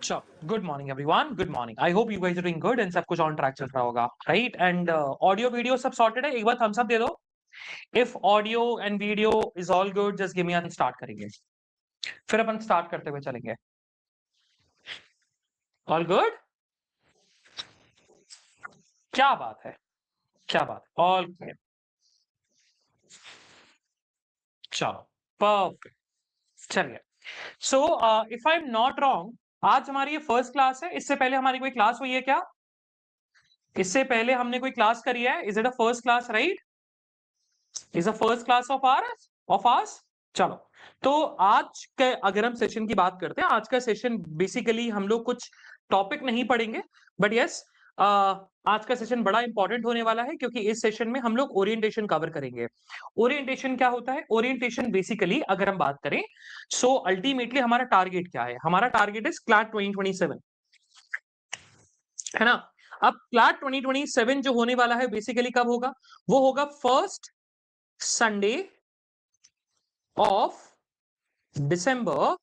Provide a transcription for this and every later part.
Sure. Good morning, everyone. Good morning. I hope you guys are doing good and सब कुछ on track चल रहा होगा, right? And audio video सब sorted है. एक बार thumbs up दे दो. If audio and video is all good, just give me a start करेंगे. फिर अपन start करते हुए चलेंगे. All good? क्या बात है? क्या बात? All clear. चलो. Perfect. चलिए. So if I'm not wrong, आज हमारी ये फर्स्ट क्लास है. इससे पहले हमारी कोई क्लास हुई है क्या? इससे पहले हमने कोई क्लास करी है? Is it a first class, right? Is a first class of ours? चलो, तो आज के अगर हम सेशन की बात करते हैं, आज का सेशन बेसिकली हम लोग कुछ टॉपिक नहीं पढ़ेंगे, बट यस आज का सेशन बड़ा इंपॉर्टेंट होने वाला है क्योंकि इस सेशन में हम लोग ओरिएंटेशन कवर करेंगे. ओरिएंटेशन क्या होता है? ओरिएंटेशन बेसिकली अगर हम बात करें, सो अल्टीमेटली हमारा टारगेट क्या है? हमारा टारगेट इज क्लाट 2027, है ना? अब क्लाट 2027 जो होने वाला है बेसिकली कब होगा? वो होगा फर्स्ट संडे ऑफ दिसंबर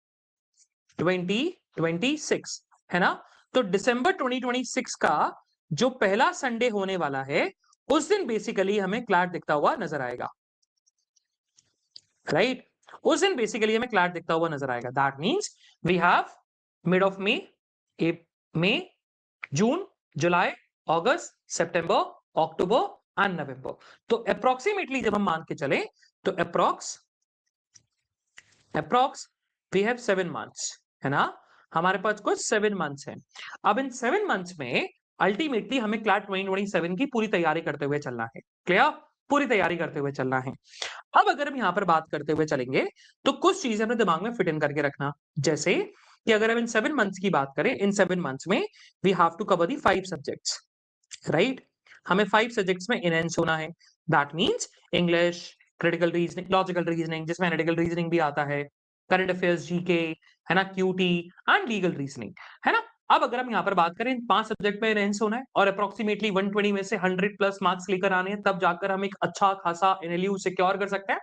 2026, है ना? तो दिसंबर 2026 का जो पहला संडे होने वाला है उस दिन बेसिकली हमें क्लैट दिखता हुआ नजर आएगा, राइट? उस दिन बेसिकली हमें क्लैट दिखता हुआ नजर आएगा. That means we have mid of May, June, July, August, September, October and November. तो अप्रोक्सीमेटली जब हम मान के चले तो अप्रोक्स वी हैव 7 मंथ्स, है ना? हमारे पास कुछ 7 मंथ्स हैं. अब इन 7 मंथ्स में अल्टीमेटली हमें क्लैट 2027 की पूरी तैयारी करते हुए चलना है. क्लियर? पूरी तैयारी करते हुए चलना है. अब अगर हम यहां पर बात करते हुए चलेंगे तो कुछ चीजें अपने दिमाग में फिट इन करके रखना, जैसे कि अगर हम इन 7 मंथ्स की बात करें, इन 7 मंथ्स में we have to cover the 5 subjects, right? हमें 5 सब्जेक्ट्स में इनहेंस होना है. That means English, critical reasoning, logical reasoning जिसमें एनालिटिकल रीजनिंग भी आता है, करंट अफेयर्स, जीके, है ना, क्यूटी एंड लीगल रीजनिंग, है ना? अब अगर हम यहाँ पर बात करें, इन 5 सब्जेक्ट में एनहेंस होना है और अप्रोक्सीमेटली 120 में से 100 प्लस मार्क्स लेकर आने हैं, तब जाकर हम एक अच्छा खासा एनएलयू सिक्योर कर सकते हैं,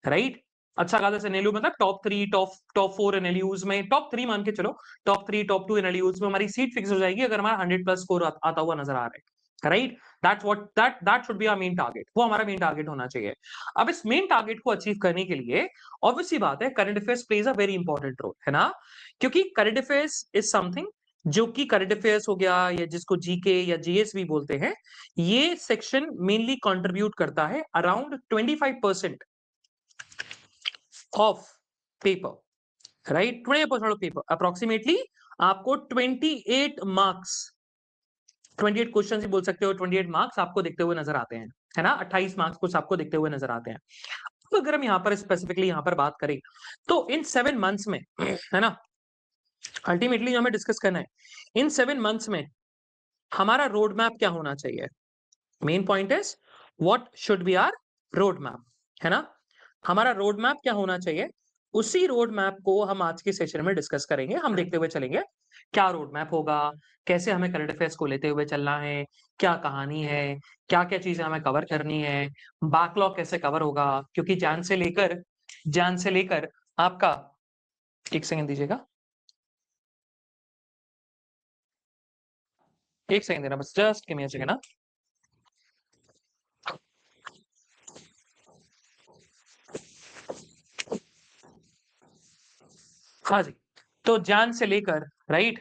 राइट? अच्छा खासा एनएलयू मतलब टॉप 3, टॉप 4 एनएलयूज में, टॉप 3 मान के चलो, टॉप 3, टॉप 2 एनएलयूज में हमारी सीट फिक्स हो जाएगी अगर हमारा 100 प्लस स्कोर आता हुआ नजर आ रहा है, right? That should be our main target. वो हमारा मेन टारगेट होना चाहिए. अब इस मेन टारगेट को अचीव करने के लिए ऑब्वियसली बात है, current affairs plays a very important role, है ना? क्योंकि करंट अफेयर्स इज समथिंग जो कि करंट अफेयर्स हो गया या जिसको जीके या जीएस भी बोलते हैं, ये सेक्शन मेनली कंट्रीब्यूट करता है around 25% of paper, right? 20% of paper, approximately आपको 28 मार्क्स, 28 क्वेश्चन ही बोल सकते हो, 28 मार्क्स आपको दिखते हुए नजर आते हैं, है ना? 28 मार्क्स कुछ आपको दिखते हुए नजर आते हैं. तो अगर हम यहाँ पर स्पेसिफिकली यहाँ पर बात करें तो इन 7 मंथ्स में, है ना, अल्टीमेटली हमें डिस्कस करना है, इन 7 मंथ्स में हमारा रोड मैप क्या होना चाहिए? Main point is what should be our road map, है ना? हमारा रोड मैप क्या होना चाहिए? उसी रोड मैप को हम आज के सेशन में डिस्कस करेंगे. हम देखते हुए चलेंगे क्या रोड मैप होगा, कैसे हमें करंट अफेयर्स को लेते हुए चलना है, क्या कहानी है, क्या क्या चीजें हमें कवर करनी है, बैकलॉग कैसे कवर होगा, क्योंकि जान से लेकर आपका, एक सेकंड दीजिएगा, एक सेकंड देना बस, just give me a second ना. हाँ जी, तो जान से लेकर, राइट,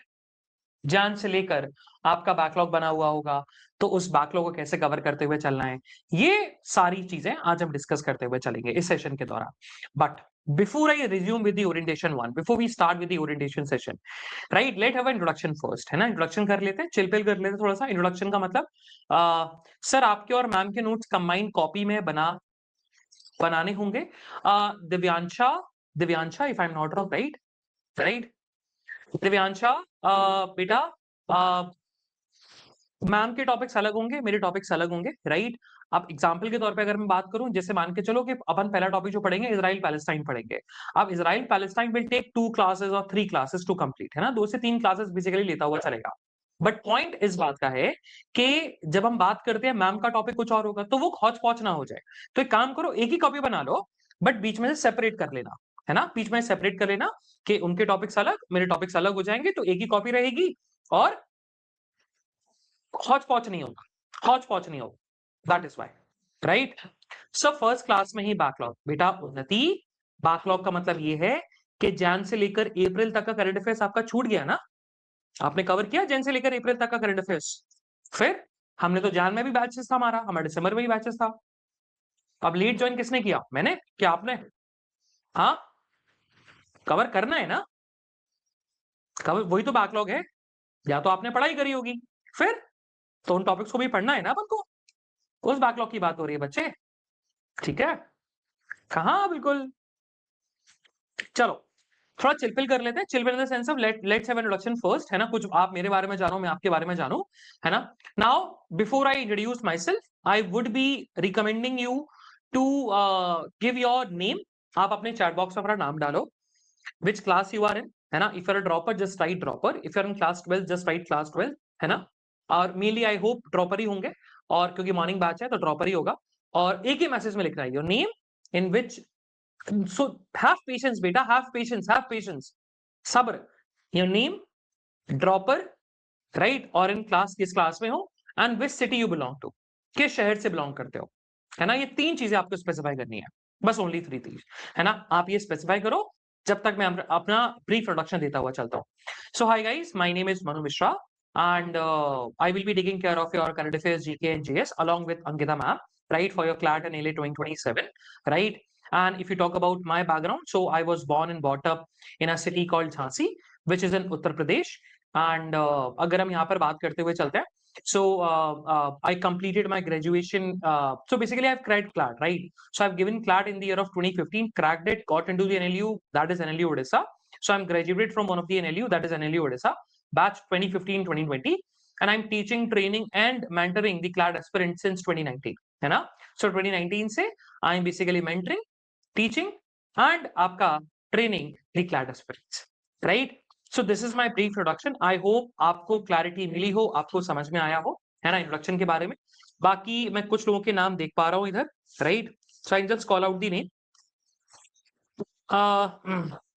जान से लेकर आपका बैकलॉग बना हुआ होगा, तो उस बैकलॉग को कैसे कवर करते हुए चलना है, ये सारी चीजें आज हम डिस्कस करते हुए चलेंगे इस सेशन के दौरान. But before I resume with the orientation 1, before we start with the orientation session, right, let have introduction first, है ना? इंट्रोडक्शन कर लेते हैं, चिलपिल कर लेते हैं थोड़ा सा. इंट्रोडक्शन का मतलब सर आपके और मैम के नोट्स कंबाइंड कॉपी में बनाने होंगे. Divyansha, if I am not wrong, right, right, Divyansha, बेटा, मैम के टॉपिक्स अलग होंगे, मेरे टॉपिक्स अलग होंगे, राइट? अब एग्जांपल के तौर पे अगर मैं बात करूं, जैसे मान के चलो कि अपन पहला टॉपिक जो पढ़ेंगे इजराइल पैलेस्टाइन पढ़ेंगे. अब Israel Palestine will take 2 classes और 3 क्लासेस टू कंप्लीट, है ना? 2 से 3 क्लासेस बेसिकली लेता हुआ चलेगा. बट पॉइंट इस बात का है कि जब हम बात करते हैं मैम का टॉपिक कुछ और होगा, तो वो हौच पौच ना हो जाए. तो एक काम करो, एक ही कॉपी बना लो, बट बीच में से सेपरेट कर लेना. है ना, बीच में सेपरेट कर लेना कि उनके टॉपिक्स अलग, मेरे टॉपिक्स अलग हो जाएंगे, तो एक ही कॉपी रहेगी और हौच पौच नहीं होगा, that is why, right. So first class में ही बैकलॉग बेटा उन्नति, बैकलॉग का मतलब ये है कि जैन से लेकर अप्रैल तक का करंट अफेयर्स आपका छूट गया ना, आपने कवर किया जैन से लेकर अप्रैल तक का करंट अफेयर्स। फिर हमने तो जैन में भी बैचेस था, हमारा दिसंबर में भी बैचेस था। अब लेट ज्वाइन किसने किया, मैंने क्या आपने? हाँ, कवर करना है ना, कवर वही तो बैकलॉग है, या तो आपने पढ़ाई करी होगी, फिर तो उन टॉपिक्स को भी पढ़ना है ना अपन को, उस बैकलॉग की बात हो रही है बच्चे, ठीक है। कहाँ बिल्कुल, चलो थोड़ा चिलपिल कर लेते हैं, चिलपिल इन the sense of let's have an introduction first, है ना, कुछ आप मेरे बारे में जानो, मैं आपके बारे में जानूं, है ना। Now before I introduce myself I would be recommending you to give your name, आप अपने चैट बॉक्स में अपना नाम डालो, which class you are in, है ना, if you are a dropper just write dropper, if you are in class 12 just write class 12, है ना, और मेनली आई होप ड्रॉपर ही होंगे, और क्योंकि मॉर्निंग बैच है तो ड्रॉपर ही होगा, और एक ही मैसेज में लिखना है your name in which, so have patience beta, have patience, sabr, your name, dropper, right, और इन क्लास किस क्लास में हो, and which city you belong to, किस शहर से बिलोंग करते हो, है ना, ये 3 चीजें आपको स्पेसिफाई करनी है, बस ओनली 3 थिंग्स, है ना, आप ये स्पेसिफाई करो जब तक मैं अपना ब्रीफ इंट्रोडक्शन देता हुआ चलता हूँ। So hi guys, my name is Manu Mishra and I will be taking care of your current affairs, GK and GS along with Ankita ma'am, right, for your CLAT and LA 2027, right. And if you talk about my background, so I was born and brought up in a city called Jhansi, which is in Uttar Pradesh. And अगर हम यहाँ पर बात करते हुए चलते हैं, so I completed my graduation. So basically, I've cracked CLAT, right? So I've given CLAT in the year of 2015, cracked it, got into the NLU, that is NLU Odisha. So I'm graduated from one of the NLU, that is NLU Odisha, batch 2015-2020, and I'm teaching, training, and mentoring the CLAT aspirants since 2019, है ना? So 2019 से I'm basically mentoring, teaching, and आपका training the CLAT aspirants, right? So this is my brief introduction. I hope आपको clarity मिली हो, आपको समझ में आया हो, है ना, introduction के बारे में। बाकी मैं कुछ लोगों के नाम देख पा रहा हूँ इधर, right? So I'll just call out the name.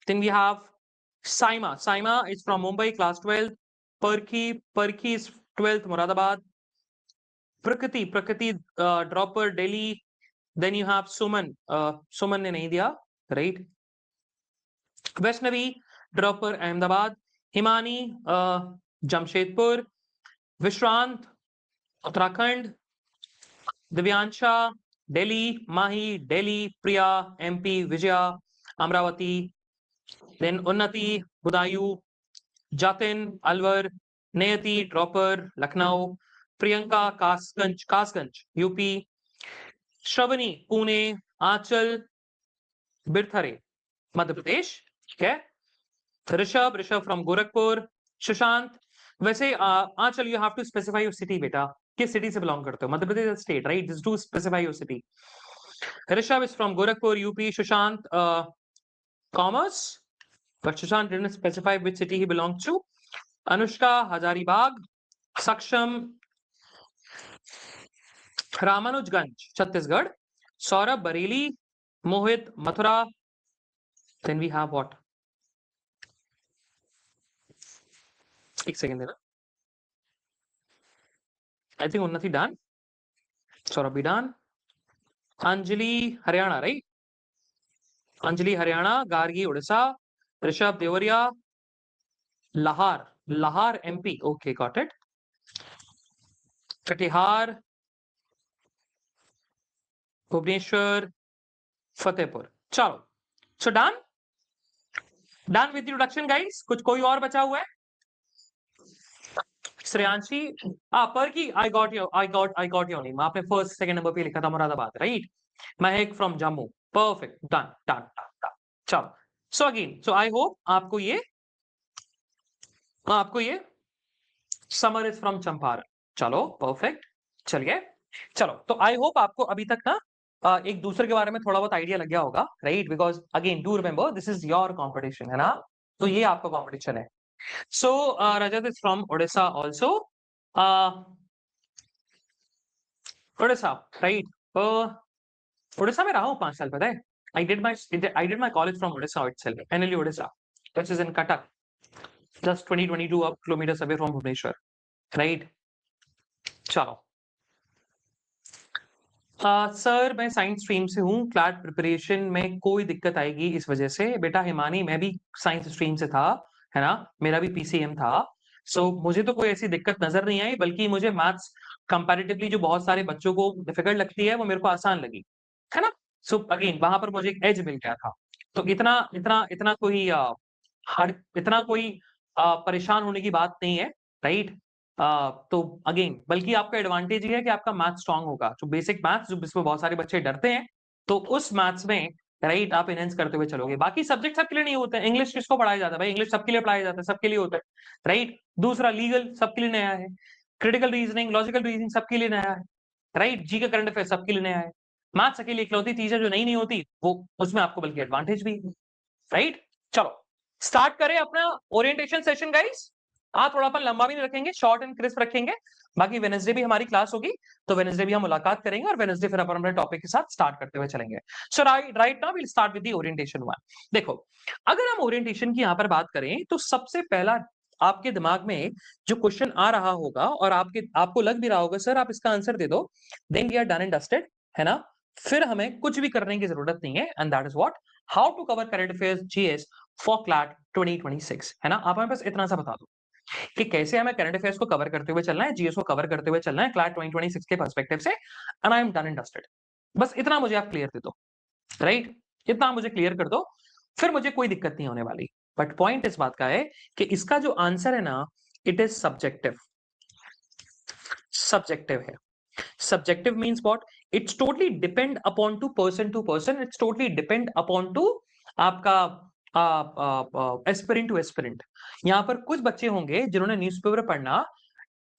Then we have Saima. Saima is from Mumbai, class 12. Parkhi is 12th, Moradabad. Prakriti, dropper, Delhi. Then you have Suman. Suman ने नहीं दिया, right? Vaishnavi, dropper, Ahmedabad. Himani, Jamshedpur. Vishrant, Uttarakhand. Divyansha, Delhi. Mahi, Delhi. Priya, MP. Vijaya, Amravati. Then Unnati, Budayu. Jatin, Alwar. Nayati, dropper, Lucknow. Priyanka, Kasganj, UP. Shravani, Pune. Aanchal, Birthare, Madhya Pradesh, ठीक है। Rishabh from Gorakhpur. Sushant, वैसे आंचल you have to specify your city बेटा, किस city से belong करते हो, Madhya Pradesh state, right? Just to specify your city. Rishabh is from Gorakhpur, UP. Sushant, commerce, but Sushant didn't specify which city he belongs to. Anushka, Hazaribagh. Saksham, Ramanujganj, Chhattisgarh. Saurabh, Bareilly. Mohit, Mathura. Then we have what? एक second देना, I think Unnati done, Saurabh भी done, Anjali Haryana, right, Anjali Haryana, Gargi Orissa, Rishabh Deoria, Lahore MP, okay got it, Katihar, Bhubaneswar, Fatehpur, चलो, so done with introduction guys, कुछ कोई और बचा हुआ है? श्रेयांशी, पर की आई गॉट योर नेम, आपने फर्स्ट सेकंड नंबर पे लिखा था Moradabad, right. Mahak from Jammu, perfect, done, चलो। So again, so I hope आपको ये समर इज फ्रॉम चंपारण, चलो परफेक्ट, चलिए, चलो, तो आई होप आपको अभी तक ना एक दूसरे के बारे में थोड़ा बहुत आइडिया लग गया होगा, right, because again do remember this is your competition, है ना, तो ये आपका कॉम्पिटिशन है। So Rajat is from Odisha also, Odisha, right, Odisha में रहा हूँ 5 साल, पता है, I did my college from Odisha itself, NLU Odisha, which is in Cuttack, just 22 kilometers away from Bhubaneswar, right? चलो सर मैं साइंस स्ट्रीम से हूँ, क्लैट प्रिपरेशन में कोई दिक्कत आएगी इस वजह से? बेटा हिमानी, मैं भी साइंस स्ट्रीम से था, है ना, मेरा भी पीसीएम था, सो मुझे तो कोई ऐसी दिक्कत नजर नहीं आई, बल्कि मुझे मैथ्स कंपैरेटिवली जो बहुत सारे बच्चों को डिफिकल्ट लगती है वो मेरे को आसान लगी, है ना। सो अगेन वहां पर मुझे एक एज मिल गया था, तो इतना इतना इतना कोई हर इतना कोई परेशान होने की बात नहीं है, राइट। तो अगेन बल्कि आपका एडवांटेज ये है कि आपका मैथ स्ट्रांग होगा, जो बेसिक मैथ्स जो जिसमें बहुत सारे बच्चे डरते हैं, तो उस मैथ्स में राइट आप एनहेंस करते हुए चलोगे। बाकी सब्जेक्ट सबके लिए नहीं होते हैं, इंग्लिश किसको पढ़ाया जाता है भाई? इंग्लिश सबके लिए पढ़ाया जाता है, सबके लिए होता है, राइट। दूसरा लीगल सबके लिए नया है, क्रिटिकल रीजनिंग लॉजिकल रीजनिंग सबके लिए नया है, राइट। जी का करंट अफेयर सबके लिए नया है। मैथ्स अकेली इकलौती चीज है जो नई नहीं होती, वो उसमें आपको बल्कि एडवांटेज भी है, राइट। चलो स्टार्ट करें अपना ओरिएंटेशन सेशन गाइस। हाँ थोड़ा अपन लंबा भी नहीं रखेंगे, शॉर्ट एंड क्रिस्प रखेंगे। बाकी वेडनेसडे भी हमारी क्लास होगी, तो वेडनेसडे भी हम मुलाकात करेंगे और वेडनेसडे फिर अपन अपने टॉपिक के साथ स्टार्ट करते हुए चलेंगे। So right now we will start with the orientation one. देखो अगर हम ओरिएंटेशन की यहाँ पर बात करें तो सबसे पहला आपके दिमाग में जो क्वेश्चन आ रहा होगा और आपको लग भी रहा होगा सर आप इसका आंसर दे दो, then we are done and dusted, है ना। फिर हमें कुछ भी करने की जरूरत नहीं है, and that is what how to cover current affairs GS for CLAT 2026, है ना। आप हमें बस इतना सा बता दो कि कैसे हमें करंट अफेयर्स को कवर करते हुए चलना है, जीएस को कवर करते हुए चलना है क्लैट 2026 के पर्सपेक्टिव से, and I am done and dusted. बस इतना मुझे आप क्लियर दे दो, राइट। इतना मुझे क्लियर कर दो, फिर मुझे कोई दिक्कत नहीं होने वाली। बट पॉइंट इस बात का है कि इसका जो आंसर है ना, इट इज सब्जेक्टिव। सब्जेक्टिव है। Subjective means what? It's totally depend upon to person. It's totally depend upon to आपका एस्पिरेंट टू एस्पिरेंट। यहाँ पर कुछ बच्चे होंगे जिन्होंने न्यूज़पेपर पढ़ना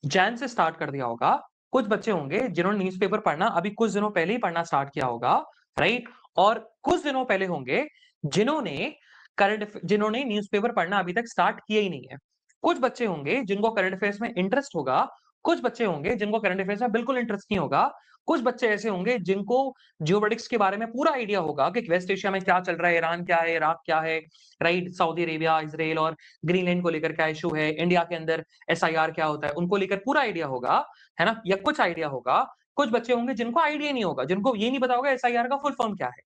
जैन से स्टार्ट कर दिया होगा, कुछ बच्चे होंगे जिन्होंने न्यूज़पेपर पढ़ना अभी कुछ दिनों पहले ही पढ़ना स्टार्ट किया होगा, राइट। और कुछ दिनों पहले होंगे जिन्होंने न्यूज़पेपर पढ़ना अभी तक स्टार्ट किया ही नहीं है। कुछ बच्चे होंगे जिनको करंट अफेयर्स में इंटरेस्ट होगा, कुछ बच्चे होंगे जिनको करंट अफेयर्स में बिल्कुल इंटरेस्ट नहीं होगा, कुछ बच्चे ऐसे होंगे जिनको जियोपॉलिटिक्स के बारे में पूरा आइडिया होगा कि वेस्ट एशिया में क्या चल रहा है, ईरान क्या है, इराक क्या है, राइट, सऊदी अरेबिया, इजराइल और ग्रीनलैंड को लेकर क्या इशू है, इंडिया के अंदर एसआईआर क्या होता है, उनको लेकर पूरा आइडिया होगा, है ना, या कुछ आइडिया होगा। कुछ बच्चे होंगे जिनको आइडिया नहीं होगा, जिनको ये नहीं पता होगा एसआईआर का फुल फॉर्म क्या है।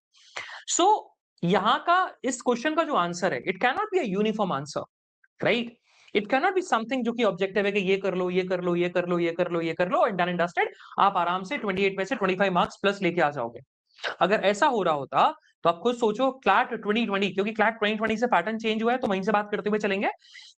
सो यहाँ का इस क्वेश्चन का जो आंसर है, it can not be a uniform answer, right. It can not be something जो कि ऑब्जेक्टिव है कि ये कर लो, ये कर लो, ये कर लो, ये कर लो, ये कर लो एंड डन एंड डस्टेड, आप आराम से 28 में से 25 मार्क्स प्लस लेके आ जाओगे। अगर ऐसा हो रहा होता तो आप खुद सोचो, क्लैट 2020, क्योंकि क्लैट 2020 से पैटर्न चेंज हुआ है तो वहीं से बात करते हुए चलेंगे।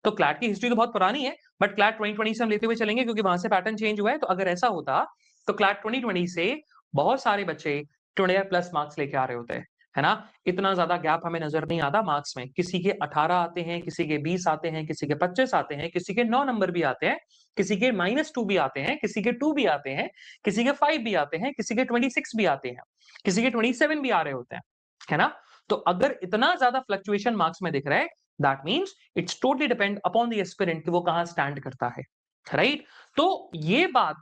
तो क्लैट की हिस्ट्री तो बहुत पुरानी है, बट क्लैट 2020 से हम लेते हुए चलेंगे क्योंकि वहां से पैटर्न चेंज हुआ है। तो अगर ऐसा होता तो क्लैट 2020 से बहुत सारे बच्चे 20 प्लस मार्क्स लेके आ रहे होते हैं, है ना। इतना ज्यादा गैप हमें नजर नहीं आता मार्क्स में, किसी के 18 आते हैं, किसी के 20 आते हैं, किसी के 25 आते हैं, किसी के 9 नंबर भी आते हैं, किसी के -2 भी आते हैं, किसी के 2 भी आते हैं, किसी के 5 भी आते हैं, किसी के 26 भी आते हैं, किसी के 27 भी आ रहे होते हैं, है ना। तो अगर इतना ज्यादा फ्लक्चुएशन मार्क्स में दिख रहा है, that means it's totally depend upon the aspirant कि वो कहां स्टैंड करता है, राइट। तो ये बात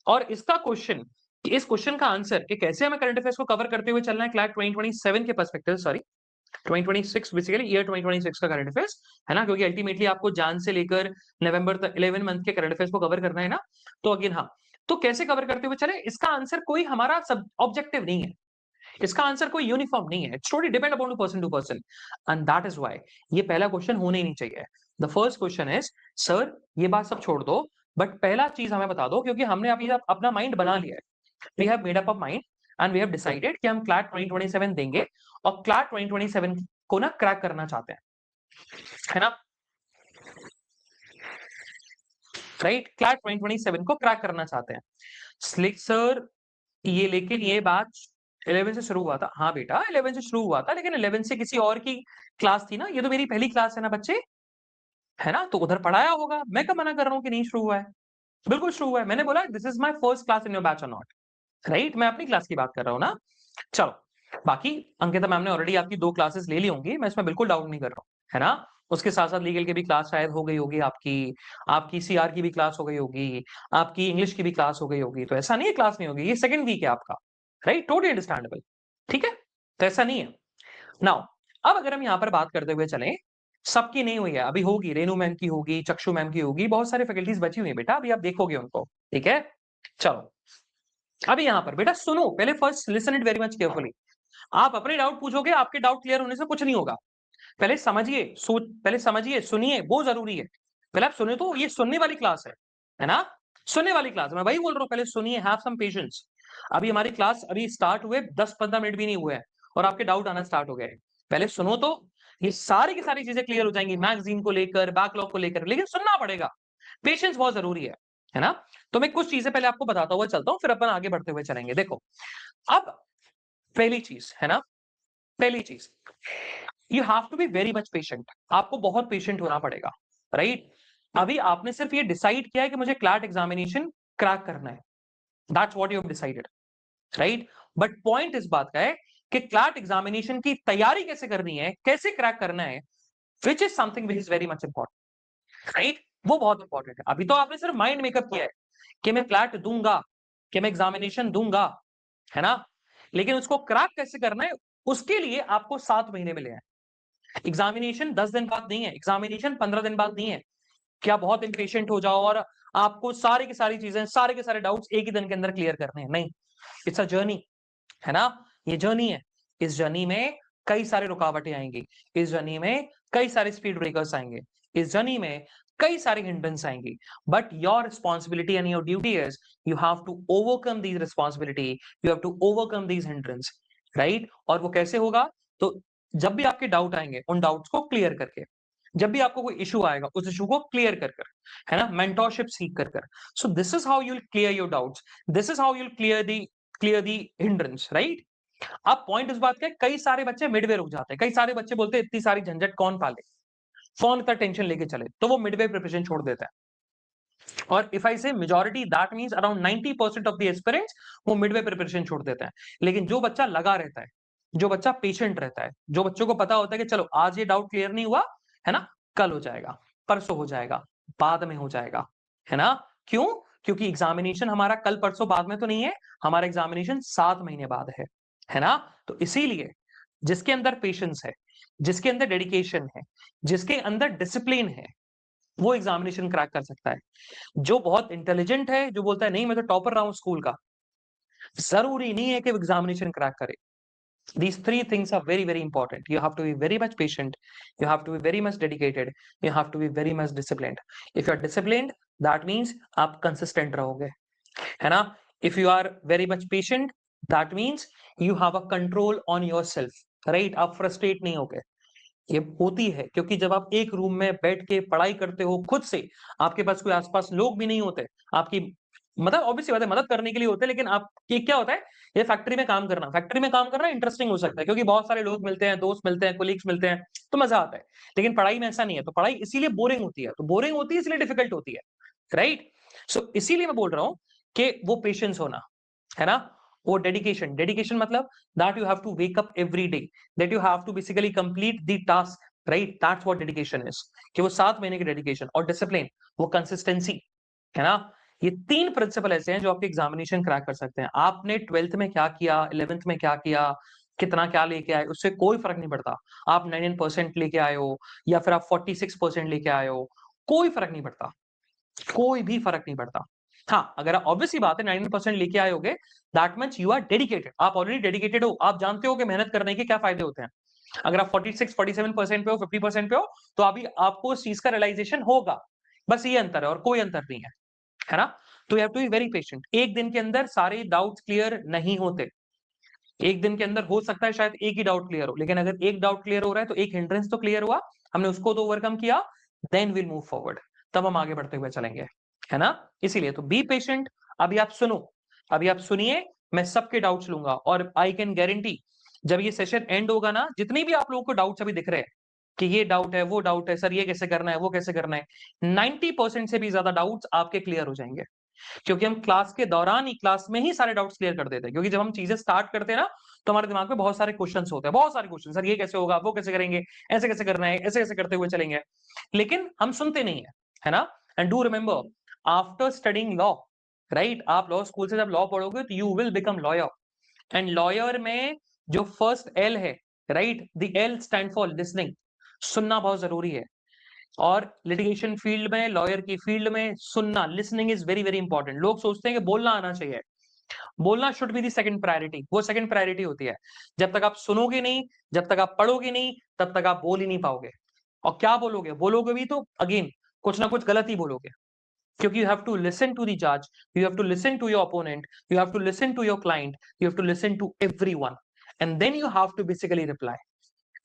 और इसका क्वेश्चन, इस क्वेश्चन का आंसर कि कैसे हमें करंट अफेयर्स को कवर करते हुए चलना है क्लैट 2027 के पर्सपेक्टिव, सॉरी 2026 बेसिकली ईयर 2026 का करंट अफेयर्स, है ना, क्योंकि अल्टीमेटली आपको जान से लेकर नवंबर तक 11 मंथ के करंट अफेयर्स को कवर करना है ना। तो अगेन हाँ, तो कैसे कवर करते हुए चले, इसका आंसर कोई हमारा सब ऑब्जेक्टिव नहीं है, इसका आंसर कोई यूनिफॉर्म नहीं है, it's totally depend upon two person and that is why ये पहला क्वेश्चन होने ही नहीं चाहिए। The first question is sir ये बात सब छोड़ दो, बट पहला चीज हमें बता दो, क्योंकि हमने अभी अपना माइंड बना लिया है, we have made up a mind and we have decided कि हम क्लैट 2027 देंगे और क्लैट 2027 को ना क्रैक करना चाहते हैं, है ना, राइट। क्लैट 2027 को क्रैक करना चाहते हैं सर ये, लेकिन ये बात 11 से शुरू हुआ था। हाँ बेटा 11 से शुरू हुआ था, लेकिन 11 से किसी और की क्लास थी ना, ये तो मेरी पहली क्लास है ना बच्चे, है ना, तो उधर पढ़ाया होगा। मैं कब मना कर रहा हूँ कि नहीं शुरू हुआ है, बिल्कुल शुरू हुआ है। मैंने बोला this is my first class in your batch और नॉट, राइट, मैं अपनी क्लास की बात कर रहा हूँ ना। चलो बाकी अंकिता मैम ने ऑलरेडी आपकी 2 क्लासेस ले ली होंगी, मैं इसमें बिल्कुल डाउट नहीं कर रहा हूँ, है ना। उसके साथ साथ लीगल की भी क्लास शायद हो गई होगी आपकी, आपकी सीआर की भी क्लास हो गई होगी, आपकी इंग्लिश की भी क्लास हो गई होगी, तो ऐसा नहीं है क्लास नहीं होगी, ये सेकंड वीक है आपका, राइट, टोटली अंडरस्टैंडेबल, ठीक है, तो ऐसा नहीं है। नाउ अब अगर हम यहाँ पर बात करते हुए चलें, सबकी नहीं हुई है, अभी होगी, रेनू मैम की होगी, चक्षु मैम की होगी, बहुत सारी फैकल्टीज बची हुई है बेटा, अभी आप देखोगे उनको, ठीक है। चलो अभी यहाँ पर बेटा सुनो, पहले first listen it very much carefully. आप अपने डाउट पूछोगे, आपके डाउट क्लियर होने से कुछ नहीं होगा। पहले समझिए, पहले समझिए, सुनिए, वो जरूरी है। पहले आप सुनिए, तो ये सुनने वाली क्लास है ना, सुनने वाली क्लास, मैं वही बोल रहा हूँ, पहले सुनिए, हैव सम पेशेंस। अभी हमारी क्लास अभी स्टार्ट हुए 10-15 मिनट भी नहीं हुए हैं और आपके डाउट आना स्टार्ट हो गए। पहले सुनो, तो ये सारी की सारी चीजें क्लियर हो जाएंगी, मैगजीन को लेकर, बैकलॉग को लेकर, लेकिन सुनना पड़ेगा, पेशेंस बहुत जरूरी है ना। तो मैं कुछ चीजें पहले आपको बताता हुआ चलता हूँ, फिर अपन आगे बढ़ते हुए चलेंगे। देखो अब पहली चीज है ना, पहली चीज, you have to be very much patient, आपको बहुत पेशेंट होना पड़ेगा, राइट। अभी आपने सिर्फ ये डिसाइड किया है कि मुझे क्लैट एग्जामिनेशन क्रैक करना है, that's what you have decided, right. But point इस बात का है कि क्लैट एग्जामिनेशन की तैयारी कैसे करनी है, कैसे क्रैक करना है, which is something which is very much important, right. वो बहुत इंपॉर्टेंट है। अभी तो आपने सिर्फ माइंड मेकअप किया है कि मैं क्लैट दूंगा, कि मैं एग्जामिनेशन दूंगा, है ना, लेकिन उसको क्रैक कैसे करना है, उसके लिए आपको 7 महीने मिले हैं। एग्जामिनेशन 10 दिन बाद नहीं है, एग्जामिनेशन 15 दिन बाद नहीं है कि आप बहुत इंपेशेंट हो जाओ और आपको सारी की सारी चीजें, सारे के सारे डाउट्स एक ही दिन के अंदर क्लियर करने हैं, नहीं। इट्स अ जर्नी, है ना, ये जर्नी है। इस जर्नी में कई सारे रुकावटें आएंगी, इस जर्नी में कई सारे स्पीड ब्रेकर्स आएंगे, इस जर्नी में कई सारे हिंड्रेंस आएंगी, but your responsibility and your duty is you have to overcome these responsibility, you have to overcome these hindrance, right. और वो कैसे होगा, तो जब भी आपके डाउट आएंगे, उन डाउट्स को क्लियर करके, जब भी आपको कोई इशू आएगा, उस इशू को क्लियर कर कर, है ना, मेंटोरशिप सीख कर कर। सो this is how you will clear your doubts, this is how you will clear the hindrance, right. अब पॉइंट इस बात का, कई सारे बच्चे मिडवे रुक जाते हैं, कई सारे बच्चे बोलते हैं इतनी सारी झंझट कौन पाले, कौन इतना टेंशन लेके चले, तो वो मिडवे प्रिपरेशन छोड़ देता है। और इफ आई से majority, that means around 90% of the aspirants वो मिडवे प्रिपरेशन छोड़ देता है। लेकिन जो बच्चा लगा रहता है, जो बच्चा पेशेंट रहता है, जो बच्चों को पता होता है कि चलो आज ये डाउट क्लियर नहीं हुआ, है ना, कल हो जाएगा, परसों हो जाएगा, बाद में हो जाएगा, है ना। क्यों? क्योंकि एग्जामिनेशन हमारा कल परसों बाद में तो नहीं है, हमारा एग्जामिनेशन 7 महीने बाद है ना। तो इसीलिए जिसके अंदर पेशेंस है, जिसके अंदर डेडिकेशन है, जिसके अंदर डिसिप्लिन है, वो एग्जामिनेशन क्रैक कर सकता है। जो बहुत इंटेलिजेंट है, जो बोलता है नहीं मैं तो टॉपर रहा हूं स्कूल का, जरूरी नहीं है कि एग्जामिनेशन क्रैक करे। These three things are very, very important. You have to be very much patient. You have to be very much dedicated. You have to be very much disciplined. If you are disciplined, that means आप consistent रहोगे, है ना। If you are very much patient, that means you have a control on yourself, right? आप frustrate नहीं होगे। ये होती है क्योंकि जब आप एक रूम में बैठ के पढ़ाई करते हो खुद से, आपके पास कोई आसपास लोग भी नहीं होते, आपकी मतलब ऑब्वियसली बात है मदद करने के लिए होते हैं, लेकिन आप ये क्या होता है, ये फैक्ट्री में काम करना, फैक्ट्री में काम करना इंटरेस्टिंग हो सकता है क्योंकि बहुत सारे लोग मिलते हैं, दोस्त मिलते हैं, कोलीग्स मिलते हैं, तो मजा आता है। लेकिन पढ़ाई में ऐसा नहीं है, तो पढ़ाई इसीलिए बोरिंग होती है, तो बोरिंग होती है इसलिए डिफिकल्ट होती है, राइट। सो इसीलिए मैं बोल रहा हूं कि वो पेशेंस होना, है ना, वो डेडिकेशन, डेडिकेशन मतलब that you have to wake up every day, that you have to basically complete the task, right, that's what dedication is, कि वो 7 महीने की डेडिकेशन और डिसिप्लिन, वो कंसिस्टेंसी, है ना। ये 3 प्रिंसिपल ऐसे हैं जो आपके एग्जामिनेशन क्रैक कर सकते हैं। आपने 12th में क्या किया, 11th में क्या किया, कितना क्या लेके आए, उससे कोई फर्क नहीं पड़ता। आप 99% लेके आए हो या फिर आप 46% लेके आए हो, कोई फर्क नहीं पड़ता, कोई भी फर्क नहीं पड़ता। हाँ, अगर आप ऑब्वियसली बात है 99% लेके आए होगे, that means you are dedicated, आप ऑलरेडी डेडिकेटेड हो, आप जानते हो कि मेहनत करने के क्या फायदे होते हैं। अगर आप 46-47% पे हो, 50% पे हो, तो अभी आपको इस चीज का रियलाइजेशन होगा, बस ये अंतर है और कोई अंतर नहीं है ना। तो you have to be very patient. एक दिन के अंदर सारे डाउट्स क्लियर नहीं होते, एक दिन के अंदर हो सकता है शायद एक ही डाउट क्लियर हो, लेकिन अगर एक डाउट क्लियर हो रहा है तो एक हिंड्रेंस तो क्लियर हुआ, हमने उसको तो ओवरकम किया, देन विल मूव फॉरवर्ड, तब हम आगे बढ़ते हुए चलेंगे, है ना। इसीलिए तो बी पेशेंट। अभी आप सुनो, अभी आप सुनिए, मैं सबके डाउट्स लूंगा और आई कैन गारंटी जब ये सेशन एंड होगा ना, जितने भी आप लोगों को डाउट्स अभी दिख रहे हैं कि ये डाउट है, वो डाउट है, सर ये कैसे करना है, वो कैसे करना है, 90% से भी ज्यादा डाउट्स आपके क्लियर हो जाएंगे, क्योंकि हम क्लास के दौरान ही, क्लास में ही सारे डाउट्स क्लियर कर देते हैं। क्योंकि जब हम चीजें स्टार्ट करते हैं ना, तो हमारे दिमाग में बहुत सारे क्वेश्चंस होते हैं, बहुत सारे क्वेश्चन, सर ये कैसे होगा, वो कैसे करेंगे, ऐसे कैसे करना है, ऐसे कैसे करते हुए चलेंगे, लेकिन हम सुनते नहीं है ना। And do remember, after studying law, right, आप लॉ स्कूल से जब लॉ पढ़ोगे तो you will become lawyer, and lawyer में जो फर्स्ट एल है right? The L stand for listening. सुनना बहुत जरूरी है, और लिटिगेशन फील्ड में, लॉयर की फील्ड में सुनना, listening is very very important. लोग सोचते हैं कि बोलना आना चाहिए, बोलना should be the second priority, वो सेकंड प्रायोरिटी होती है। जब तक आप सुनोगे नहीं, जब तक आप पढ़ोगे नहीं, तब तक आप बोल ही नहीं पाओगे। और क्या बोलोगे, बोलोगे भी तो अगेन कुछ ना कुछ गलत ही बोलोगे, क्योंकि you have to listen to the judge, you have to listen to your opponent, you have to listen to your client, you have to listen to everyone, and then you have to basically reply,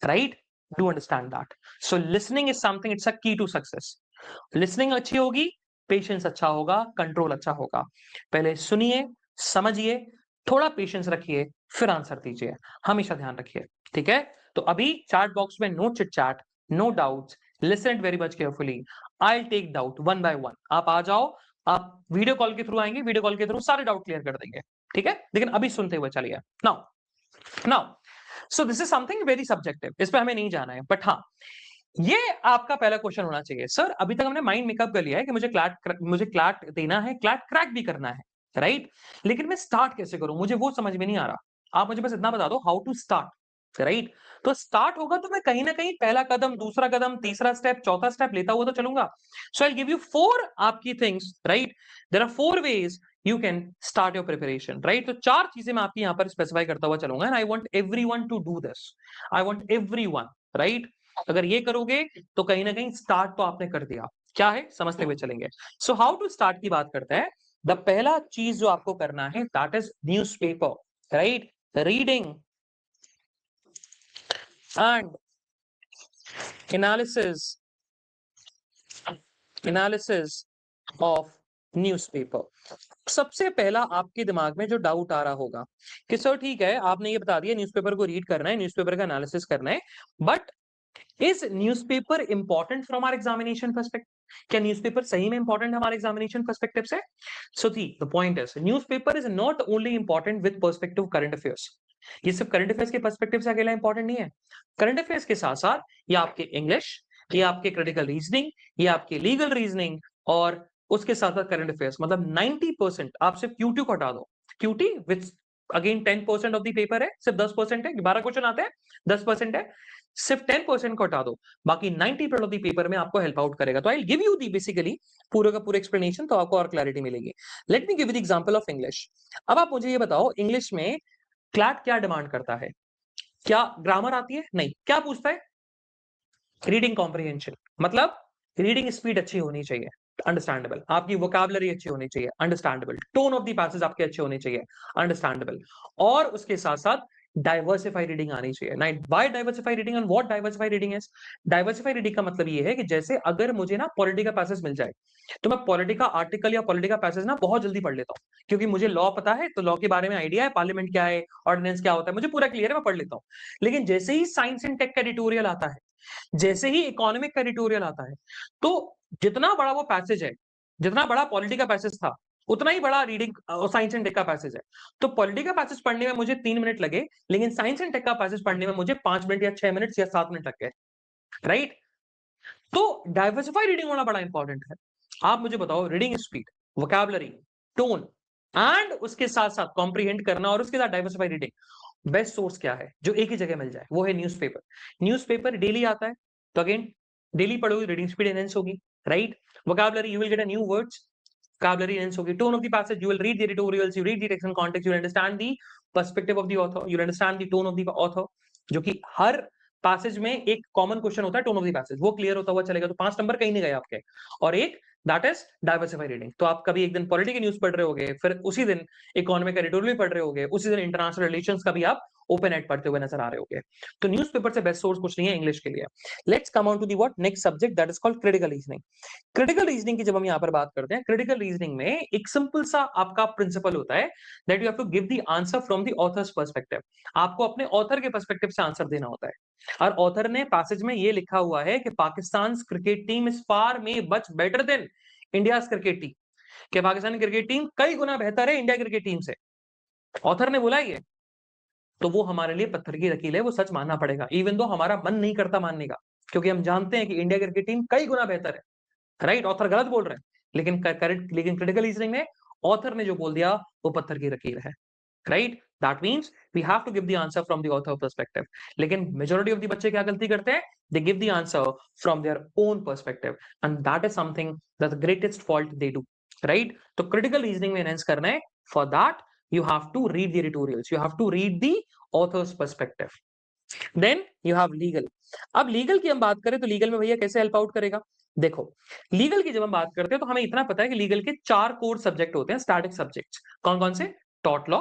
right? Do understand that? So listening is something, it's a key to success. Listening अच्छी होगी, patience अच्छा होगा, control अच्छा होगा। पहले सुनिए, समझिए, थोड़ा पेशेंस रखिए, फिर आंसर दीजिए, हमेशा ध्यान रखिए। ठीक है? तो अभी चैट बॉक्स में no chit chat, no doubts, listen it very much carefully. I take doubt one by one. आप आ जाओ, आप वीडियो कॉल के थ्रू आएंगे, वीडियो कॉल के थ्रू सारे डाउट क्लियर कर देंगे। ठीक है? लेकिन अभी सुनते हुए चलिए। Now so this is something very subjective, इस पे हमें नहीं जाना है, बट हाँ, ये आपका पहला क्वेश्चन होना चाहिए, सर अभी तक हमने माइंड मेकअप कर लिया है कि मुझे क्लैट देना है, क्लैट क्रैक भी करना है, राइट? लेकिन मैं स्टार्ट कैसे करूं, मुझे वो समझ में नहीं आ रहा। आप मुझे बस इतना बता दो हाउ टू स्टार्ट, राइट? तो स्टार्ट होगा तो मैं कहीं ना कहीं पहला कदम, दूसरा कदम, तीसरा स्टेप, चौथा स्टेप लेता हुआ तो चलूंगा। सो आई गिव यू 4 आपकी things, right? There are 4 ways you can start your preparation, right? तो 4 चीजें मैं आपकी यहां पर स्पेसिफाई करता हुआ चलूंगा, and I want everyone to do this. I want everyone, right? अगर ये करोगे तो कहीं ना कहीं स्टार्ट तो आपने कर दिया। क्या है, समझते हुए चलेंगे। सो हाउ टू स्टार्ट की बात करते हैं। द पहला चीज जो आपको करना है, that is newspaper, right? Reading and analysis of newspaper. सबसे पहला आपके दिमाग में जो डाउट आ रहा होगा कि सर ठीक है, आपने ये बता दिया न्यूज़पेपर को रीड करना है, न्यूज़पेपर का एनालिसिस करना है, but is newspaper important from our examination perspective? क्या न्यूज़पेपर सही में इंपॉर्टेंट है हमारे एग्जामिनेशन पर्सपेक्टिव से? So the point is newspaper is not only important with perspective current affairs. ये सिर्फ करंट अफेयर्स के पर्सपेक्टिव से अकेला इंपॉर्टेंट नहीं है। करंट अफेयर्स के साथ साथ ये आपके इंग्लिश, ये आपके क्रिटिकल रीजनिंग, ये आपके लीगल रीजनिंग, और उसके साथ साथ करंट अफेयर्स, मतलब 90% आप सिर्फ क्यूटी को हटा दो। QT which again 10% of the paper है, सिर्फ 10% है, 12 क्वेश्चन आते हैं, 10% है, सिर्फ 10% को हटा दो, बाकी 90% ऑफ द पेपर में आपको हेल्प आउट करेगा। तो I give you the basically पूरे का पूरा एक्सप्लेनेशन, तो आपको और क्लैरिटी मिलेगी। Late me give you the example of English. अब आप मुझे ये बताओ, इंग्लिश में क्लैट क्या डिमांड करता है? क्या ग्रामर आती है? नहीं। क्या पूछता है? रीडिंग कॉम्प्रिहेंशन, मतलब रीडिंग स्पीड अच्छी होनी चाहिए, अंडरस्टैंडेबल। आपकी वोकैबुलरी अच्छी होनी चाहिए, understandable. Tone of the passage आपके अच्छे होने चाहिए, अंडरस्टैंडेबल। और उसके साथ साथ डाइवर्सिफाई रीडिंग आनी चाहिए। ना, by diversify reading and what diversify reading is? Diversify reading का मतलब ये है कि जैसे अगर मुझे ना पॉलिटी का पैसेज मिल जाए, तो मैं पॉलिटी का आर्टिकल या पॉलिटी का पैसेज ना बहुत जल्दी पढ़ लेता हूँ, क्योंकि मुझे लॉ पता है, तो लॉ के बारे में आइडिया है, पार्लियामेंट क्या है, ऑर्डिनेंस क्या होता है, मुझे पूरा क्लियर है, मैं पढ़ लेता हूँ। लेकिन जैसे ही साइंस एंड टेक का एडिटोरियल आता है, जैसे ही इकोनॉमिक का एडिटोरियल आता है, तो जितना बड़ा वो पैसेज है, जितना बड़ा पॉलिटी का पैसेज था, उतना ही बड़ा रीडिंग साइंस एंड टेक का पैसेज है। तो पॉलिटी का पैसेज पढ़ने में मुझे 3 मिनट लगे, लेकिन साइंस एंड टेक का पैसेज पढ़ने में मुझे 5 मिनट या 6 मिनट या 7 मिनट लग गए, राइट? तो डाइवर्सिफाई रीडिंग होना बड़ा इंपॉर्टेंट है। आप मुझे बताओ, reading speed, vocabulary, tone, and उसके साथ साथ कॉम्प्रिहेंड करना, और उसके साथ डाइवर्सिफाई रीडिंग, बेस्ट सोर्स क्या है जो एक ही जगह मिल जाए? वो है न्यूज़पेपर। न्यूज़पेपर डेली आता है, तो अगेन डेली पढ़ोगे, रीडिंग स्पीड एनहेंस होगी, right? Vocabulary, you will get a new words, vocabulary enhance होगी। Tone of the passage, you will read the editorials, you read the text and context, you will understand the perspective of the author, you will understand the tone of the author, जो कि हर passage में एक common question होता है, tone of the passage, वो clear होता हुआ चलेगा, तो 5 नंबर कहीं नहीं गए आपके। और एक दैट इज डाइवर्सिफाई रीडिंग। तो आप कभी एक दिन पॉलिटी की न्यूज पढ़ रहे होगे, फिर उसी दिन इकोनॉमिक एडिटोरियल पढ़ रहे होगे, उसी दिन इंटरनेशनल रिलेशंस का भी आप ओपन एड पढ़ते हुए नजर आ रहे होगे। तो न्यूज़पेपर से बेस्ट सोर्स कुछ नहीं है इंग्लिश के लिए। Let's come on to the what next subject, that is called critical reasoning. Critical reasoning की जब हम यहाँ पर बात करते हैं, क्रिटिकल रीजनिंग में एक सिंपल सा आपका प्रिंसिपल होता है, that you have to give the answer from the author's perspective. आपको अपने ऑथर के पर्सपेक्टिव से आंसर देना होता है। और ऑथर ने पैसेज में ये लिखा हुआ है कि Pakistan cricket team is far may much better than India cricket team, कि पाकिस्तान क्रिकेट टीम कई गुना बेहतर है इंडिया क्रिकेट टीम से। ऑथर ने बोला ये, तो वो हमारे लिए पत्थर की लकीर है, वो सच मानना पड़ेगा, इवन दो हमारा मन नहीं करता मानने का, क्योंकि हम जानते हैं कि इंडिया क्रिकेट टीम कई गुना बेहतर है, राइट? ऑथर गलत बोल रहे हैं, लेकिन करेक्ट, लेकिन क्रिटिकल रीजनिंग में ऑथर ने जो बोल दिया वो पत्थर की लकीर है। Right? That means we have to give the answer from the author perspective. लेकिन मेजॉरिटी ऑफ द बच्चे क्या गलती करते हैं? They give the answer from their own perspective, and that is something that the greatest fault they do, right? तो critical reasoning में enhance करना है, for that you have to read the editorials, you have to read the author's perspective. Then you have legal. अब legal की हम बात करें तो लीगल में भैया कैसे हेल्प आउट करेगा? देखो, लीगल की जब हम बात करते हैं तो हमें इतना पता है कि लीगल के 4 कोर सब्जेक्ट होते हैं, स्टैटिक सब्जेक्ट्स। कौन-कौन से? Tort law,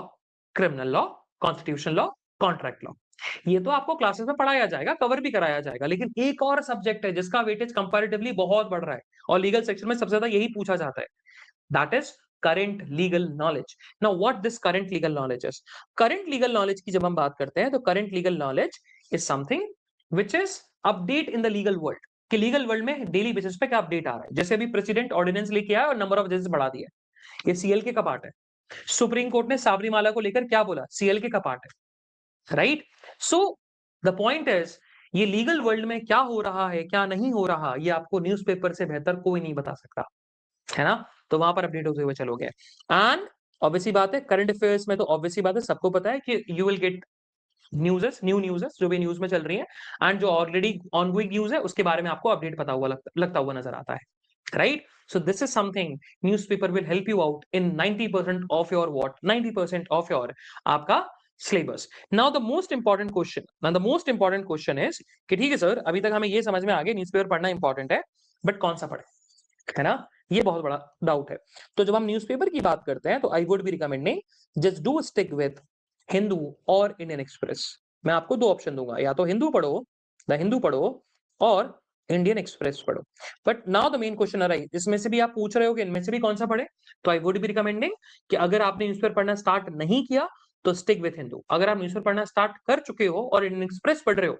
criminal law, constitution law, contract law. ये तो आपको क्लासेस में पढ़ाया जाएगा, कवर भी कराया जाएगा, लेकिन एक और सब्जेक्ट है जिसका वेटेज कंपैरेटिवली बहुत बढ़ रहा है और लीगल सेक्शन में सबसे ज्यादा यही पूछा जाता है। That is current legal knowledge. Now what this current legal knowledge is? Current legal knowledge की जब हम बात करते हैं तो current legal knowledge is something which is update in the legal world, कि लीगल वर्ल्ड में डेली बेसिस पे क्या अपडेट आ रहा है। जैसे अभी प्रेसिडेंट ऑर्डिनेंस लेके आया और नंबर ऑफ जजेस बढ़ा दिया, ये सीएलके का पार्ट है। सुप्रीम कोर्ट ने साबरीमाला को लेकर क्या बोला? सीएलके का पार्ट है, right? So the point is, ये लीगल वर्ल्ड में क्या हो रहा है, क्या नहीं हो रहा, ये आपको न्यूज़पेपर से बेहतर कोई नहीं बता सकता, है ना? तो वहां पर अपडेट होते हुए चलोगे। एंड ऑब्वियसली बात है, करंट अफेयर्स में तो ऑब्वियसली बात है, सबको पता है कि यू विल गेट न्यूज़ेस, न्यू न्यूज़ेस जो भी न्यूज़ में चल रही है, एंड जो ऑलरेडी ऑनगोइंग न्यूज़ है उसके बारे में आपको अपडेट पता हुआ लगता हुआ नजर आता है, right? So this is something newspaper will help you out in 90% of your what, 90% of your आपका syllabus. Now the most important question, now the most important question is कि ठीक है सर, अभी तक हमें ये समझ में आ गया न्यूज़पेपर पढ़ना इंपॉर्टेंट है, बट कौन सा पढ़े, है ना? ये बहुत बड़ा डाउट है। तो जब हम न्यूज़पेपर की बात करते हैं तो आई would be recommending just do stick with Hindu और इंडियन एक्सप्रेस। मैं आपको 2 ऑप्शन दूंगा, या तो हिंदू पढ़ो, द हिंदू पढ़ो, और इंडियन एक्सप्रेस पढ़ो। But now the main question arise, इसमें से भी आप पूछ रहे हो कि इनमें से भी कौन सा पढ़े, तो आई वुड बी रिकमेंडिंग कि अगर आपने न्यूज़पेपर पढ़ना स्टार्ट नहीं किया तो स्टिक विद हिंदू। अगर आप न्यूज़पेपर पढ़ना स्टार्ट कर चुके हो और इंडियन एक्सप्रेस पढ़ रहे हो,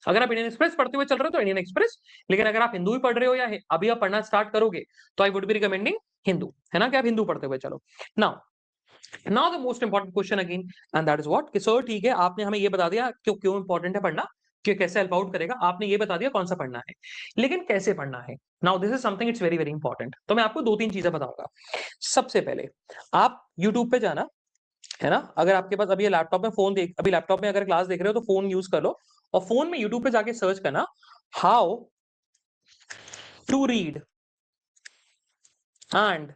अगर आप इंडियन एक्सप्रेस पढ़ते हुए चल रहे हो तो इंडियन एक्सप्रेस, लेकिन अगर आप हिंदू ही पढ़ रहे हो या अभी आप पढ़ना स्टार्ट करोगे तो आई वुड बी रिकमेंडिंग हिंदू, है ना? कि आप हिंदू पढ़ते हुए चलो। Now the most important question again, and that is what, कि सर ठीक है, आपने हमें ये बता दिया क्यों क्यों इंपॉर्टेंट है पढ़ना, कि कैसे हेल्प आउट करेगा, आपने ये बता दिया कौन सा पढ़ना है, लेकिन कैसे पढ़ना है? Now this is something it's very very important. तो मैं आपको 2-3 चीजें बताऊंगा। सबसे पहले आप YouTube पे जाना, है ना? अगर आपके पास अभी ये लैपटॉप में फोन देख, अभी लैपटॉप में अगर क्लास देख रहे हो तो फोन यूज कर लो, और फोन में YouTube पे जाके सर्च करना how to read and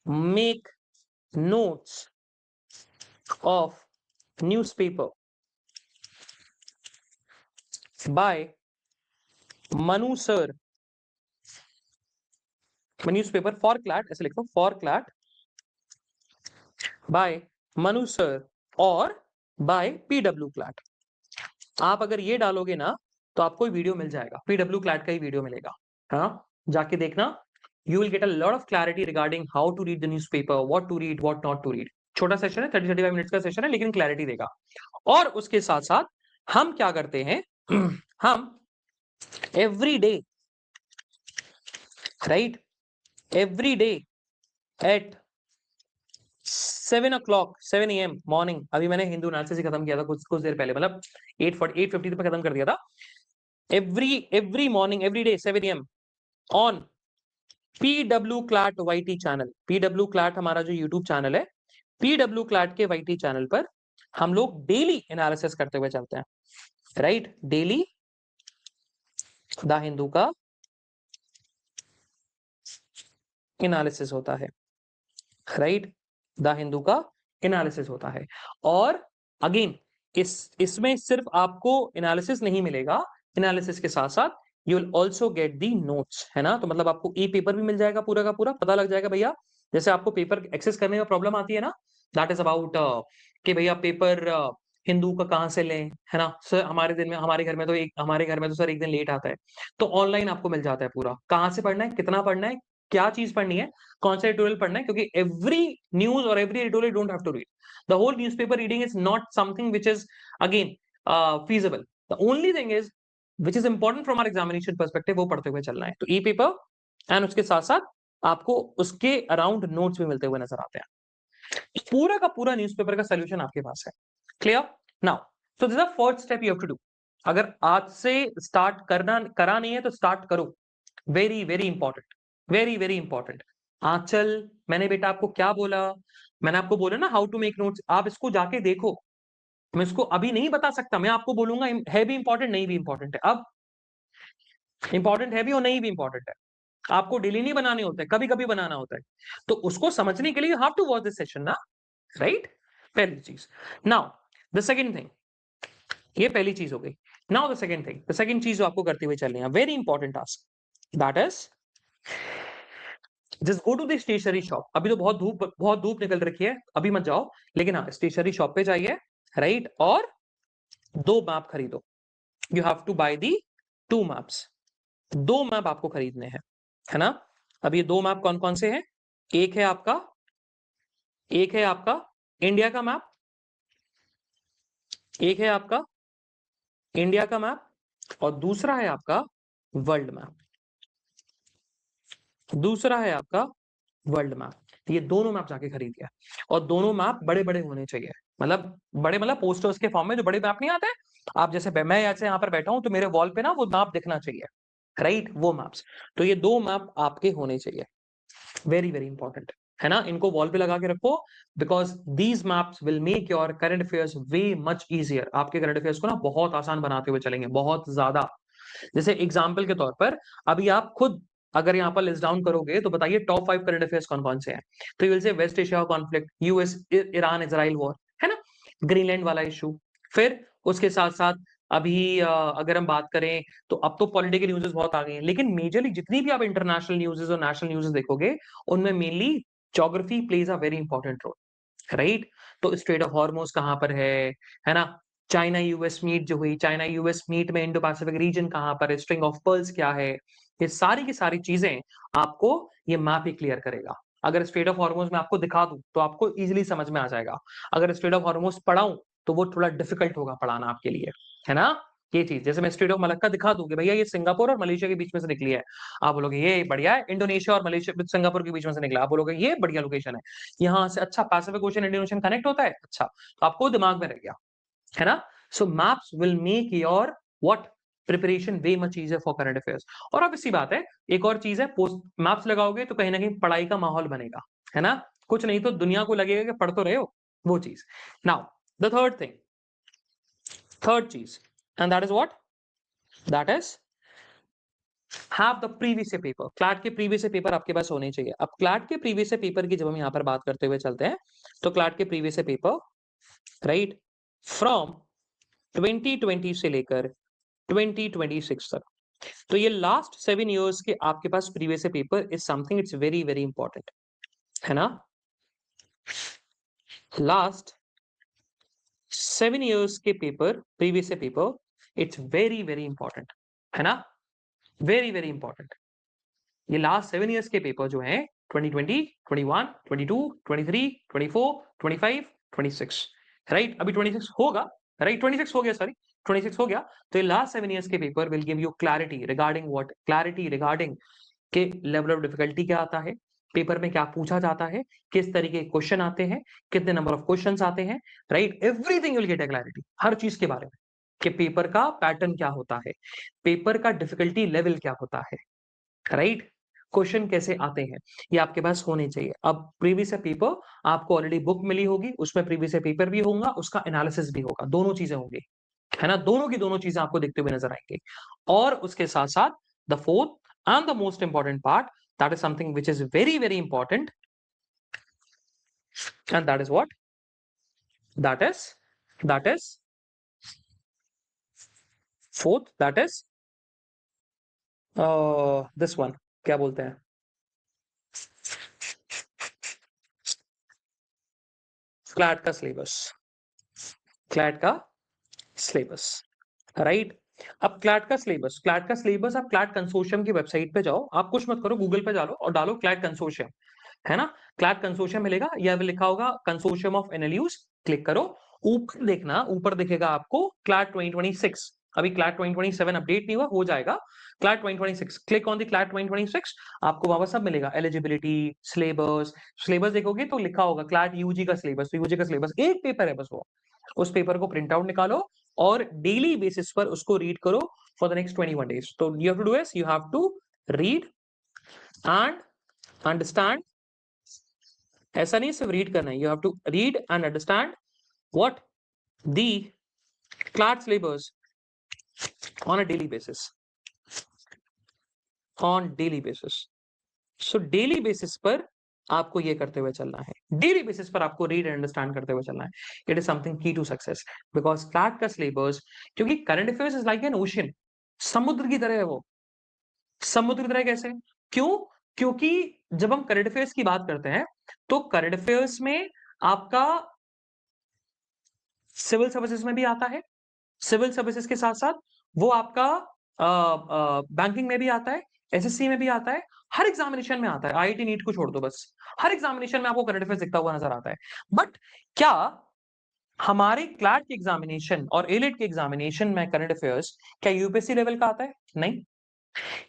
make notes of newspaper by Manu sir. Newspaper for CLAT, ऐसे लिखो, for CLAT by Manu sir और बाय पीडब्ल्यू क्लैट। आप अगर ये डालोगे ना तो आपको वीडियो मिल जाएगा, पीडब्ल्यू क्लैट का ही वीडियो मिलेगा, हाँ? जाके देखना, you will get a lot of clarity regarding how to read the newspaper, what to read, what not to read. छोटा सेशन है, 30-35 मिनट्स का सेशन है, लेकिन क्लैरिटी देगा। और उसके साथ साथ हम क्या करते हैं हम every day, right, every day at 7 o'clock 7 AM morning, अभी मैंने हिंदू एनालिसिस ही खत्म किया था कुछ देर पहले, मतलब 8:50 पे खत्म कर दिया था। Every morning, every day 7 AM on PW CLAT YT channel. PW CLAT हमारा जो यूट्यूब चैनल है, पीडब्ल्यू क्लैट के वाईटी चैनल पर हम लोग डेली एनालिसिस करते हुए चलते हैं, राइट? डेली द हिंदू का एनालिसिस होता है, राइट? द हिंदू का एनालिसिस होता है। और अगेन इसमें सिर्फ आपको एनालिसिस नहीं मिलेगा, एनालिसिस के साथ साथ you will also get the notes, है ना? तो मतलब आपको ई पेपर भी मिल जाएगा, पूरा का पूरा पता लग जाएगा भैया। जैसे आपको पेपर एक्सेस करने में प्रॉब्लम आती है ना, दैट इज अबाउट कि भैया पेपर हिंदू का कहाँ से लें, है ना सर? हमारे घर में तो सर एक दिन लेट आता है, तो ऑनलाइन आपको मिल जाता है पूरा, कहाँ से पढ़ना है, कितना पढ़ना है, क्या चीज पढ़नी है, कौन सा एडिटोरियल पढ़ना है, क्योंकि एवरी न्यूज और every editorial don't have to read the whole newspaper. Reading is not something which is again feasible. The only thing is which is important from our examination perspective, वो पढ़ते हुए चलना है। तो ई पेपर एंड उसके साथ साथ आपको उसके अराउंड नोट्स भी मिलते हुए नजर आते हैं। पूरा का पूरा न्यूज़पेपर का सोल्यूशन आपके पास है। Clear? Now so this is the first step you have to do. अगर आज से स्टार्ट करा नहीं है तो स्टार्ट करो, very very important, very very important. Anchal, मैंने बेटा आपको क्या बोला? मैंने आपको बोला ना हाउ टू मेक नोट्स, आप इसको जाके देखो। मैं इसको अभी नहीं बता सकता, मैं आपको बोलूंगा है भी इंपॉर्टेंट नहीं भी इंपॉर्टेंट है। अब इंपॉर्टेंट है भी और नहीं भी इंपॉर्टेंट है, आपको डेली नहीं बनाने होते, कभी कभी बनाना होता है। तो उसको समझने के लिए you have to watch this session ना, राइट? पहली चीज। नाउ द सेकंड थिंग, ये पहली चीज हो गई। Now the second thing, the second चीज जो आपको करते हुए चलनी है, very important task, that is just go to the stationery shop. अभी तो बहुत धूप निकल रखी है, अभी मत जाओ, लेकिन हाँ स्टेशनरी शॉप पे जाइए, राइट? और 2 मैप खरीदो। You have to buy the 2 maps. 2 map आपको खरीदने हैं, है ना? अब ये 2 मैप कौन कौन से हैं? एक है आपका इंडिया का मैप, एक है आपका इंडिया का मैप, और दूसरा है आपका वर्ल्ड मैप। दूसरा है आपका वर्ल्ड मैप। ये दोनों मैप जाके खरीदिए, और दोनों मैप बड़े बड़े होने चाहिए, मतलब बड़े मतलब पोस्टर्स के फॉर्म में, जो बड़े मैप नहीं आते, आप जैसे मैं ऐसे यहाँ पर बैठा हूं तो मेरे वॉल पे ना वो मैप दिखना चाहिए, राइट? वो मैप्स। तो ये 2 मैप आपके होने चाहिए, वेरी वेरी इंपॉर्टेंट, है ना? इनको वॉल पे लगा के रखो, because these maps will make your current affairs way much easier. आपके करंट अफेयर्स को ना बहुत आसान बनाते हुए चलेंगे, बहुत ज्यादा। जैसे एग्जाम्पल के तौर पर, अभी आप खुद अगर यहाँ पर लिस्ट डाउन करोगे तो बताइए टॉप 5 करंट अफेयर्स कौन कौन से हैं? तो you will say West Asia conflict, US Iran Israel war, है ना? ग्रीनलैंड वाला इशू। फिर उसके साथ साथ अभी अगर हम बात करें तो अब तो पॉलिटिकल न्यूज़ेस बहुत आ गई हैं, लेकिन मेजरली जितनी भी आप इंटरनेशनल न्यूज़ेस और नेशनल न्यूज़ेस देखोगे, उनमें mainly geography plays a very important role, right? तो स्ट्रेट ऑफ हॉर्मोज कहां पर है ना? चाइना यूएस मीट जो हुई, चाइना यूएस मीट में इंडो पैसिफिक रीजन कहां पर है, स्ट्रिंग ऑफ पर्ल्स क्या है, ये सारी की सारी चीजें आपको ये मैप ही क्लियर करेगा। अगर स्ट्रेट ऑफ हॉर्मोज में आपको दिखा दूं तो आपको इजीली समझ में आ जाएगा, अगर स्ट्रेट ऑफ हॉर्मोज पढ़ाऊं तो वो थोड़ा डिफिकल्ट होगा पढ़ाना आपके लिए, है ना? ये चीज, जैसे मैं स्ट्रेट ऑफ मलक्का दिखा दूं कि भैया ये सिंगापुर और मलेशिया के बीच में से निकली है, आप बोलोगे ये बढ़िया है। इंडोनेशिया और मलेशिया सिंगापुर के बीच में से निकला, आप बोलोगे ये बढ़िया लोकेशन है, यहाँ से अच्छा Pacific ocean Indian ocean connect होता है, अच्छा, तो आपको दिमाग में रह गया, है ना? So maps will make your what preparation way much easier for current affairs. और अब इसी बात है, एक और चीज है, पोस्ट मैप्स लगाओगे तो कहीं ना कहीं पढ़ाई का माहौल बनेगा, है ना? कुछ नहीं तो दुनिया को लगेगा कि पढ़ तो रहे हो, वो चीज। Now the third thing, third चीज, and that is what, that is have the previous paper. CLAT के प्रीवियस पेपर आपके पास होने चाहिए। अब क्लैट के प्रीवियस पेपर की जब हम यहाँ पर बात करते हुए चलते हैं, तो क्लैट के प्रीवियस पेपर, राइट, फ्रॉम 2020 से लेकर 2026 तक, तो ये लास्ट 7 इयर्स के आपके पास previous paper is something it's very very important, है ना? लास्ट 7 इयर्स के paper, previous paper, it's very very important, है ना? Very very important. ये लास्ट 7 इयर्स के पेपर जो हैं 2020, 21, 22, 23, 24, 25, 26, राइट? अभी 26 होगा, राइट? 26 हो गया, सॉरी, 26 हो गया। तो ये लास्ट 7 इयर्स के paper will give you clarity regarding what, clarity regarding के लेवल ऑफ डिफिकल्टी क्या आता है, पेपर में क्या पूछा जाता है, किस तरीके के क्वेश्चन आते हैं, कितने नंबर ऑफ क्वेश्चंस आते हैं, right? Everything you will get a clarity, हर चीज के बारे में, कि पेपर का पैटर्न क्या होता है, पेपर का डिफिकल्टी लेवल क्या होता है, राइट? क्वेश्चन कैसे आते हैं, ये आपके पास होने चाहिए। अब प्रीवियस पेपर आपको ऑलरेडी बुक मिली होगी, उसमें प्रीवियस पेपर भी होगा, उसका एनालिसिस भी होगा, दोनों चीजें होंगी, है ना? दोनों की दोनों चीजें आपको देखते हुए नजर आएंगी। और उसके साथ साथ the fourth and the most important part, that is something which is very very important, and that is what, that is fourth, that is this one, क्या बोलते हैं, क्लैट का सिलेबस, क्लैट का सिलेबस, राइट? अब CLAT का syllabus आप CLAT consortium की website पे जाओ, आप कुछ मत करो, गूगल पे जाओ और डालो क्लैट कंसोर्शियम, है ना? क्लैट कंसोर्शियम मिलेगा, या लिखा होगा कंसोर्शियम ऑफ एनएलयूज, क्लिक करो, ऊपर देखना, ऊपर दिखेगा आपको क्लैट 2026। अभी क्लैट 2027 अपडेट नहीं हुआ, हो जाएगा। CLAT 2026, click on the CLAT 2026, आपको वहां पर सब मिलेगा, एलिजिबिलिटी, सिलेबस। सिलेबस देखोगे तो लिखा होगा क्लैट यूजी का सिलेबस, तो यूजी का सिलेबस एक पेपर है बस वो, उस पेपर को प्रिंट आउट निकालो और डेली बेसिस पर उसको रीड करो फॉर द नेक्स्ट 21 days। तो you have to do is, you have to read and understand ऐसा नहीं सिर्फ रीड करना है, you have to read and understand what the CLAT syllabus on a daily basis, on daily basis. So daily basis पर आपको ये करते हुए चलना है, डेली बेसिस पर आपको रीड एंड अंडरस्टैंड करते हुए चलना है। इट इज समथिंग की टू सक्सेस, बिकॉज क्लैट का सिलेबस, क्योंकि current affairs is like an ocean, समुद्र की तरह है वो। समुद्र की तरह कैसे? क्यों? क्योंकि जब हम करंट अफेयर्स की बात करते हैं तो करंट अफेयर्स में आपका सिविल सर्विसेज में भी आता है, सिविल सर्विसेज के साथ साथ वो आपका बैंकिंग में भी आता है, एसएससी में भी आता है, हर एग्जामिनेशन में आता है। आईआईटी नीट को छोड़ दो, बस हर एग्जामिनेशन में आपको करंट अफेयर्स दिखता हुआ नजर आता है। बट क्या हमारे क्लैट के एग्जामिनेशन और एलिट के एग्जामिनेशन में करंट अफेयर्स क्या यूपीएससी लेवल का आता है? नहीं।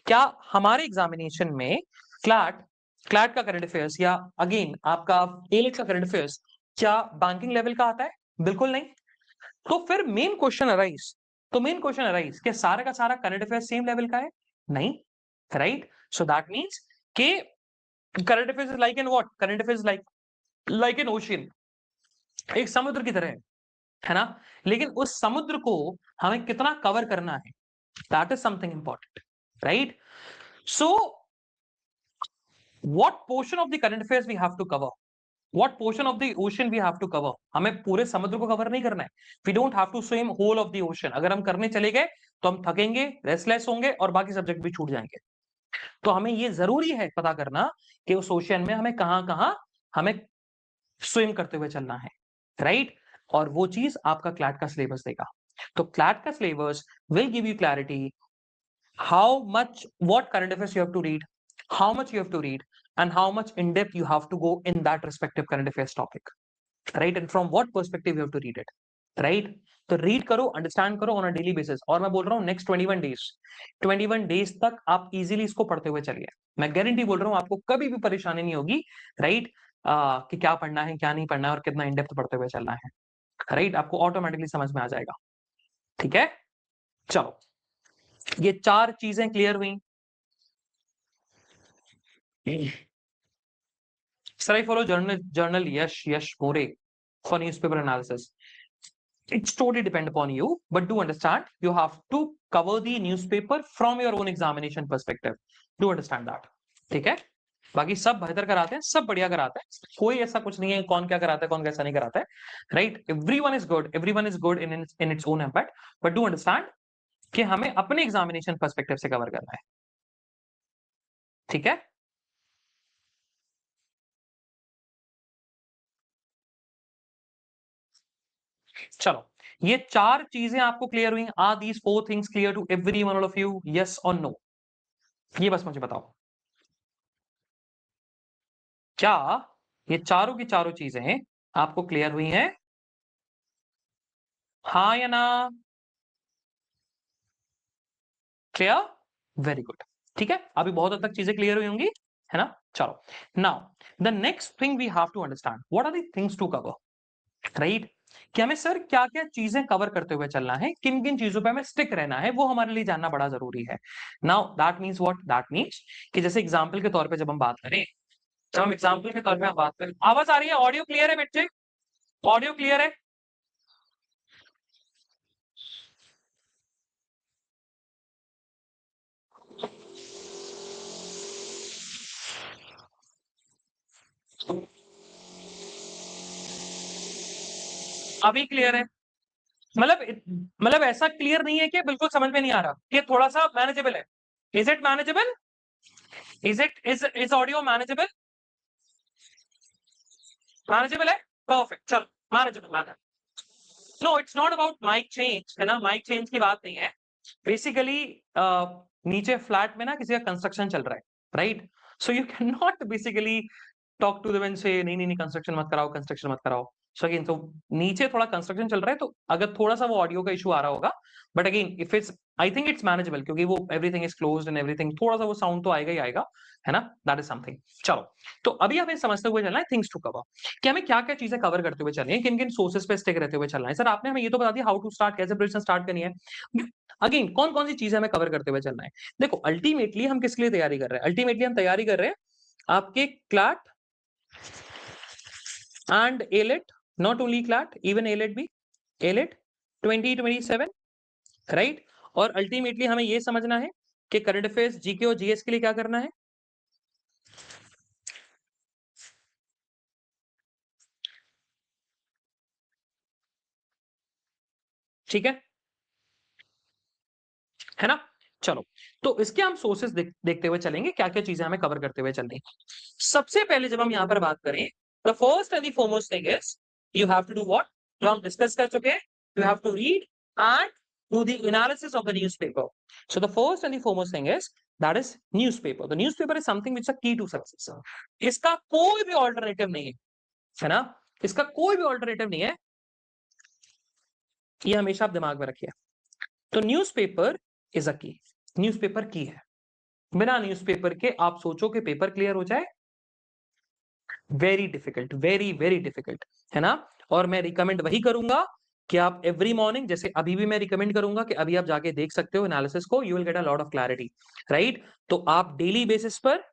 क्या हमारे एग्जामिनेशन में क्लैट क्लैट का करंट अफेयर्स या अगेन आपका एलिट का करंट अफेयर्स क्या बैंकिंग लेवल का आता है? बिल्कुल नहीं। तो फिर मेन क्वेश्चन अराइज कि सारा का सारा करंट अफेयर सेम लेवल का है? नहीं, राइट? सो दैट मींस कि current affairs is like an what? Current affairs like an ocean, एक समुद्र की तरह है ना? लेकिन उस समुद्र को हमें कितना कवर करना है, that is something important, right? So what portion of the current affairs we have to cover, what portion of the ocean we have to cover? हमें पूरे समुद्र को कवर नहीं करना है। We don't have to swim whole of the ocean। अगर हम करने चले गए तो हम थकेंगे, रेस्टलेस होंगे और बाकी सब्जेक्ट भी छूट जाएंगे। तो हमें ये जरूरी है पता करना कि उस ओशियन में हमें कहां कहां हमें स्विम करते हुए चलना है, राइट? और वो चीज आपका क्लैट का सिलेबस देगा। तो क्लैट का syllabus will give you clarity how much, what current affairs you have to read, how much you have to read, and how much in depth you have to go in that respective current affairs topic, right? And from what perspective you have to read it, right? तो read करो, understand करो on a daily basis. और मैं बोल रहा हूँ next 21 days तक आप इजीली इसको पढ़ते हुए चलिए। मैं गारंटी बोल रहा हूँ आपको कभी भी परेशानी नहीं होगी, राइट? कि क्या पढ़ना है क्या नहीं पढ़ना है और कितना इन डेप्थ पढ़ते हुए चलना है, राइट? आपको ऑटोमेटिकली समझ में आ जाएगा, ठीक है? चलो, ये 4 चीजें क्लियर हुई। Sir, I follow journal Yash More for newspaper analysis. It's totally depend upon you, but do understand you have to cover the newspaper from your own examination perspective. Do understand that. ठीक है? बाकी सब बेहतर कराते हैं, सब बढ़िया कराते हैं, कोई ऐसा कुछ नहीं है कौन क्या कराता है कौन कैसा नहीं कराता है, right? Everyone is good in its own impact, but do understand कि हमें अपने एग्जामिनेशन पर्सपेक्टिव से कवर करना है, ठीक है? चलो, ये 4 चीजें आपको क्लियर हुई? Are these 4 things clear to every one of you? Yes और नो? ये बस मुझे बताओ, क्या ये चारों की चारों चीजें आपको क्लियर हुई हैं? हाँ या ना? क्लियर? वेरी गुड, ठीक है। अभी बहुत हद तक चीजें क्लियर हुई होंगी, है ना? चलो, now the next thing we have to understand what are the things to cover, right? कि हमें सर क्या क्या चीजें कवर करते हुए चलना है, किन किन चीजों पे हमें स्टिक रहना है, वो हमारे लिए जानना बड़ा जरूरी है। Now that means what? That means कि जैसे एग्जाम्पल के तौर पे जब हम बात करें, जब हम एग्जाम्पल के तौर पे बात करें, आवाज आ रही है? ऑडियो क्लियर है बच्चे? ऑडियो क्लियर है? अभी क्लियर है? मतलब ऐसा क्लियर नहीं है कि बिल्कुल समझ में नहीं आ रहा, ये थोड़ा सा मैनेजेबल है। Is it manageable? Is audio manageable? Manageable है? परफेक्ट, चलो, manageable. No, it's not about mic change, है ना? माइक चेंज की बात नहीं है। बेसिकली नीचे फ्लैट में ना किसी का कंस्ट्रक्शन चल रहा है, right? So you can not basically talk to them से नहीं नहीं नहीं कंस्ट्रक्शन मत कराओ, कंस्ट्रक्शन मत कराओ। सो अगेन, तो नीचे थोड़ा कंस्ट्रक्शन चल रहा है, तो अगर थोड़ा सा वो ऑडियो का इशू आ रहा होगा, but again if it's, I think it's manageable, क्योंकि वो everything is closed end everything, थोड़ा सा वो साउंड तो आएगा ही आएगा, है ना? That is something. चलो, तो अभी हमें समझते हुए चलना है थिंग्स टू कवर, कि हमें क्या क्या चीजें कवर करते हुए चलनी है, किन किन सोर्सेज पे स्टिक रहते हुए चलना है। सर आपने हमें ये तो बता दिया हाउ टू स्टार्ट, कैसे प्रिपरेशन स्टार्ट करनी है, अगेन कौन कौन सी चीजें हमें कवर करते हुए चलना है? देखो, अल्टीमेटली हम किसके लिए तैयारी कर रहे हैं? अल्टीमेटली हम तैयारी कर रहे हैं आपके CLAT and ALET, not only CLAT, even ALET भी, ALET 2027, राइट। और अल्टीमेटली हमें ये समझना है कि करंट अफेयर्स, जीके और जीएस के लिए क्या करना है। ठीक है ना। चलो, तो इसके हम सोर्सेस देखते हुए चलेंगे, क्या क्या चीजें हमें कवर करते हुए चलनी है। सबसे पहले जब हम यहाँ पर बात करें, the first and the foremost thing is you have to do what, जो हम डिस्कस कर चुके हैं, you have to read and do the analysis of the newspaper. So the first and the foremost thing is that is newspaper. The newspaper is something which is a key to success. इसका कोई भी alternative नहीं है ना, इसका कोई भी alternative नहीं है, ये हमेशा आप दिमाग में रखिए। तो न्यूज़पेपर इज अ की, न्यूज़पेपर की है। बिना न्यूज़पेपर के आप सोचो कि पेपर क्लियर हो जाए, very difficult, very very difficult, है ना। और मैं रिकमेंड वही करूंगा कि आप एवरी मॉर्निंग, जैसे अभी भी मैं रिकमेंड करूंगा कि अभी आप जाके देख सकते हो एनालिसिस को, you will get a lot of clarity, right. तो आप डेली बेसिस पर,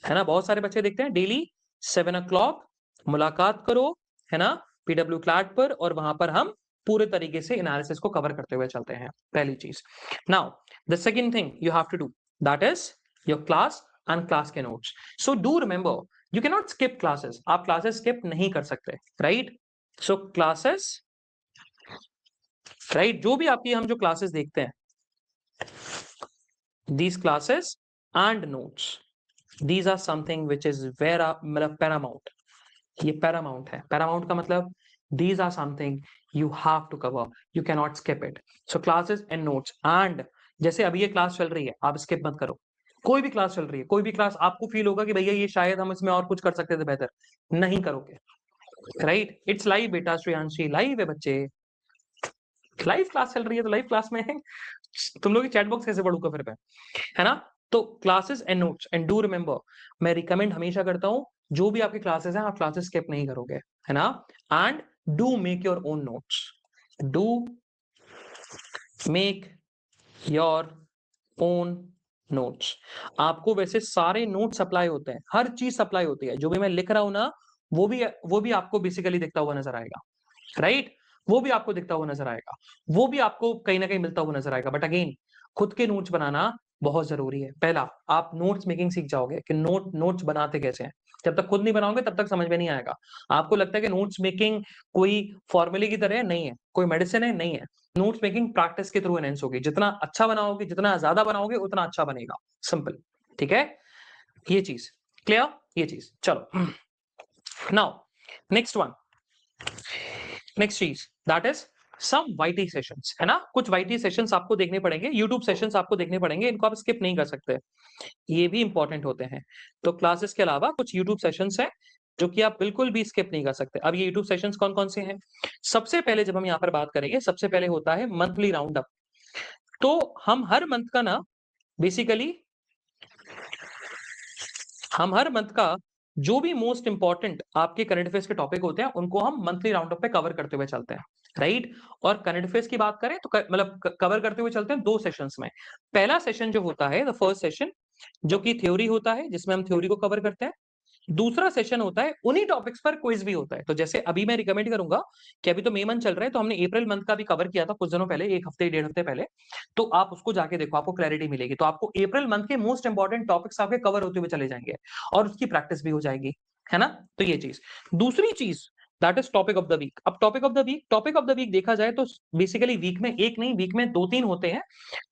है ना, बहुत सारे बच्चे देखते हैं डेली 7 o'clock मुलाकात करो, है ना, पीडब्ल्यू क्लैट पर, और वहां पर हम पूरे तरीके से एनालिसिस को कवर करते हुए चलते हैं, पहली चीज। Now the second thing you have to do, that is your class and class के notes. So do remember, you can not skip classes, आप क्लासेस स्किप नहीं कर सकते, राइट। सो क्लासेस, राइट, जो भी आपकी हम जो क्लासेस देखते हैं, these classes and notes, these are something which is very मतलब paramount, ये paramount है। paramount का मतलब these are something you have to cover, you cannot skip it. So classes and notes, and जैसे अभी ये क्लास चल रही है, आप स्किप मत करो। कोई भी क्लास चल रही है, कोई भी क्लास आपको फील होगा कि भैया ये शायद हम इसमें और कुछ कर सकते थे बेहतर, नहीं करोगे, राइट। इट्स लाइव बेटा, श्रेयांशी लाइव है बच्चे, लाइव क्लास चल रही है, तो लाइव क्लास में तुम लोग चैट बॉक्स कैसे पढ़ूंगा फिर मैं, है ना। तो classes and notes, and do remember, मैं रिकमेंड हमेशा करता हूं, जो भी आपकी क्लासेस हैं आप क्लासेस स्किप नहीं करोगे, है ना। And do make your own notes, do make your own notes. आपको वैसे सारे नोट्स सप्लाई होते हैं, हर चीज सप्लाई होती है, जो भी मैं लिख रहा हूं ना, वो भी आपको बेसिकली दिखता हुआ नजर आएगा, राइट। वो भी आपको दिखता हुआ नजर आएगा, वो भी आपको कहीं ना कहीं मिलता हुआ नजर आएगा। बट अगेन, खुद के नोट्स बनाना बहुत जरूरी है। पहला, आप नोट्स मेकिंग सीख जाओगे कि नोट्स बनाते कैसे हैं। जब तक खुद नहीं बनाओगे तब तक समझ में नहीं आएगा। आपको लगता है कि नोट्स मेकिंग कोई फॉर्मूले की तरह है, नहीं है, कोई मेडिसिन है, नहीं है। नोट्स मेकिंग प्रैक्टिस के थ्रू एनहेंस होगी, जितना अच्छा बनाओगे, जितना ज्यादा बनाओगे, उतना अच्छा बनेगा, सिंपल, ठीक है। ये चीज क्लियर, ये चीज। चलो नाउ नेक्स्ट वन, नेक्स्ट चीज that is some YT sessions, है ना। कुछ वाईटी सेशंस आपको देखने पड़ेंगे, यूट्यूब सेशंस आपको देखने पड़ेंगे, इनको आप स्किप नहीं कर सकते, ये भी इंपॉर्टेंट होते हैं। तो क्लासेस के अलावा कुछ यूट्यूब सेशंस हैं जो कि आप बिल्कुल भी स्किप नहीं कर सकते। अब ये यूट्यूब सेशंस कौन कौन से हैं, सबसे पहले जब हम यहाँ पर बात करेंगे, सबसे पहले होता है मंथली राउंड अप। तो हम हर मंथ का ना, बेसिकली हम हर मंथ का जो भी मोस्ट इंपॉर्टेंट आपके करंट अफेयर्स के टॉपिक होते हैं, उनको हम मंथली राउंड अप पे कवर करते हुए चलते हैं, राइट। और करंट अफेयर्स की बात करें तो मतलब कवर करते हुए चलते हैं दो सेशंस में। पहला सेशन जो होता है, द फर्स्ट सेशन, जो कि थ्योरी होता है, जिसमें हम थ्योरी को कवर करते हैं। दूसरा सेशन होता है, उन्हीं टॉपिक्स पर क्विज भी होता है। तो जैसे अभी मैं रिकमेंड करूंगा कि अभी तो मई मंथ चल रहा है, तो हमने अप्रैल मंथ का भी कवर किया था कुछ दिनों पहले, एक हफ्ते डेढ़ हफ्ते पहले। तो आप उसको जाके देखो, आपको क्लैरिटी मिलेगी। तो आपको अप्रैल मंथ के मोस्ट इंपॉर्टेंट टॉपिक्स आपके कवर होते हुए चले जाएंगे, और उसकी प्रैक्टिस भी हो जाएगी, है ना। तो ये चीज। दूसरी चीज, that is topic of the week. अब टॉपिक ऑफ द वीक देखा जाए तो बेसिकली वीक में एक नहीं, वीक में दो तीन होते हैं।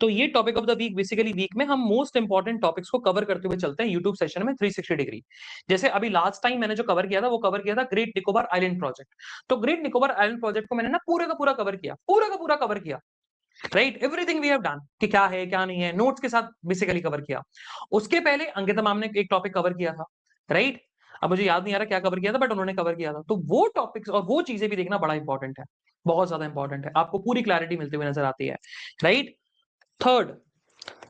तो ये topic of the week, basically week में हम मोस्ट इंपॉर्टेंट टॉपिक्स को कवर करते हुए चलते हैं यूट्यूब सेशन में 360 डिग्री। जैसे अभी लास्ट टाइम मैंने जो कवर किया था, वो कवर किया था ग्रेट निकोबार आइलैंड प्रोजेक्ट। तो ग्रेट निकोबार आइलैंड प्रोजेक्ट को मैंने ना पूरा का पूरा कवर किया, पूरा का पूरा कवर किया, right. Everything we have done, कि क्या है क्या नहीं है, नोट्स के साथ बेसिकली कवर किया। उसके पहले अंकिता मैम ने एक टॉपिक कवर किया था, राइट। अब मुझे याद नहीं आ रहा क्या कवर किया था, बट उन्होंने कवर किया था। तो वो टॉपिक्स और वो चीजें भी देखना बड़ा इंपॉर्टेंट है, बहुत ज्यादा इंपॉर्टेंट है, आपको पूरी क्लैरिटी मिलती हुई नजर आती है, राइट। थर्ड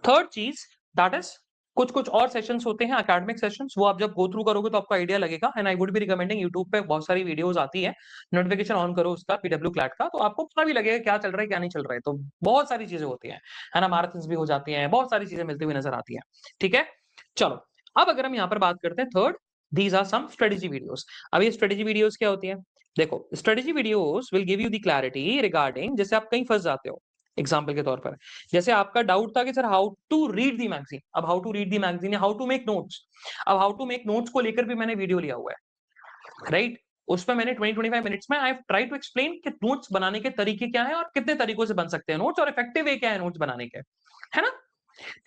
थर्ड चीज, दैट इज कुछ कुछ और सेशंस होते हैं, एकेडमिक सेशंस, वो आप जब गो थ्रू करोगे तो आपको आइडिया लगेगा। And I would be recommending, YouTube पे बहुत सारी वीडियोस आती है, नोटिफिकेशन ऑन करो उसका, पीडब्ल्यू क्लैट का, तो आपको पता भी लगेगा क्या चल रहा है क्या नहीं चल रहा है। तो बहुत सारी चीजें होती हैं, है ना, मैराथन्स भी हो जाती हैं, बहुत सारी चीजें मिलती हुई नजर आती हैं, ठीक है। चलो, अब अगर हम यहाँ पर बात करते हैं third, these are some strategy videos. अब ये स्ट्रेटेजी वीडियोस क्या होती है? देखो, strategy videos will give you the clarity regarding, जैसे आप कहीं फंस जाते हो एग्जाम्पल के तौर पर, जैसे आपका डाउट था कि sir how to read the magazine, अब how to read the magazine या हाउ टू मेक नोट्स, अब हाउ टू मेक नोट्स को लेकर भी मैंने वीडियो लिया हुआ है, राइट? उसमें मैंने 20-25 मिनट्स में आई ट्राई टू एक्सप्लेन कि नोट्स बनाने के तरीके क्या है और कितने तरीकों से बन सकते हैं नोट्स, और इफेक्टिव वे क्या है नोट्स बनाने के, है ना?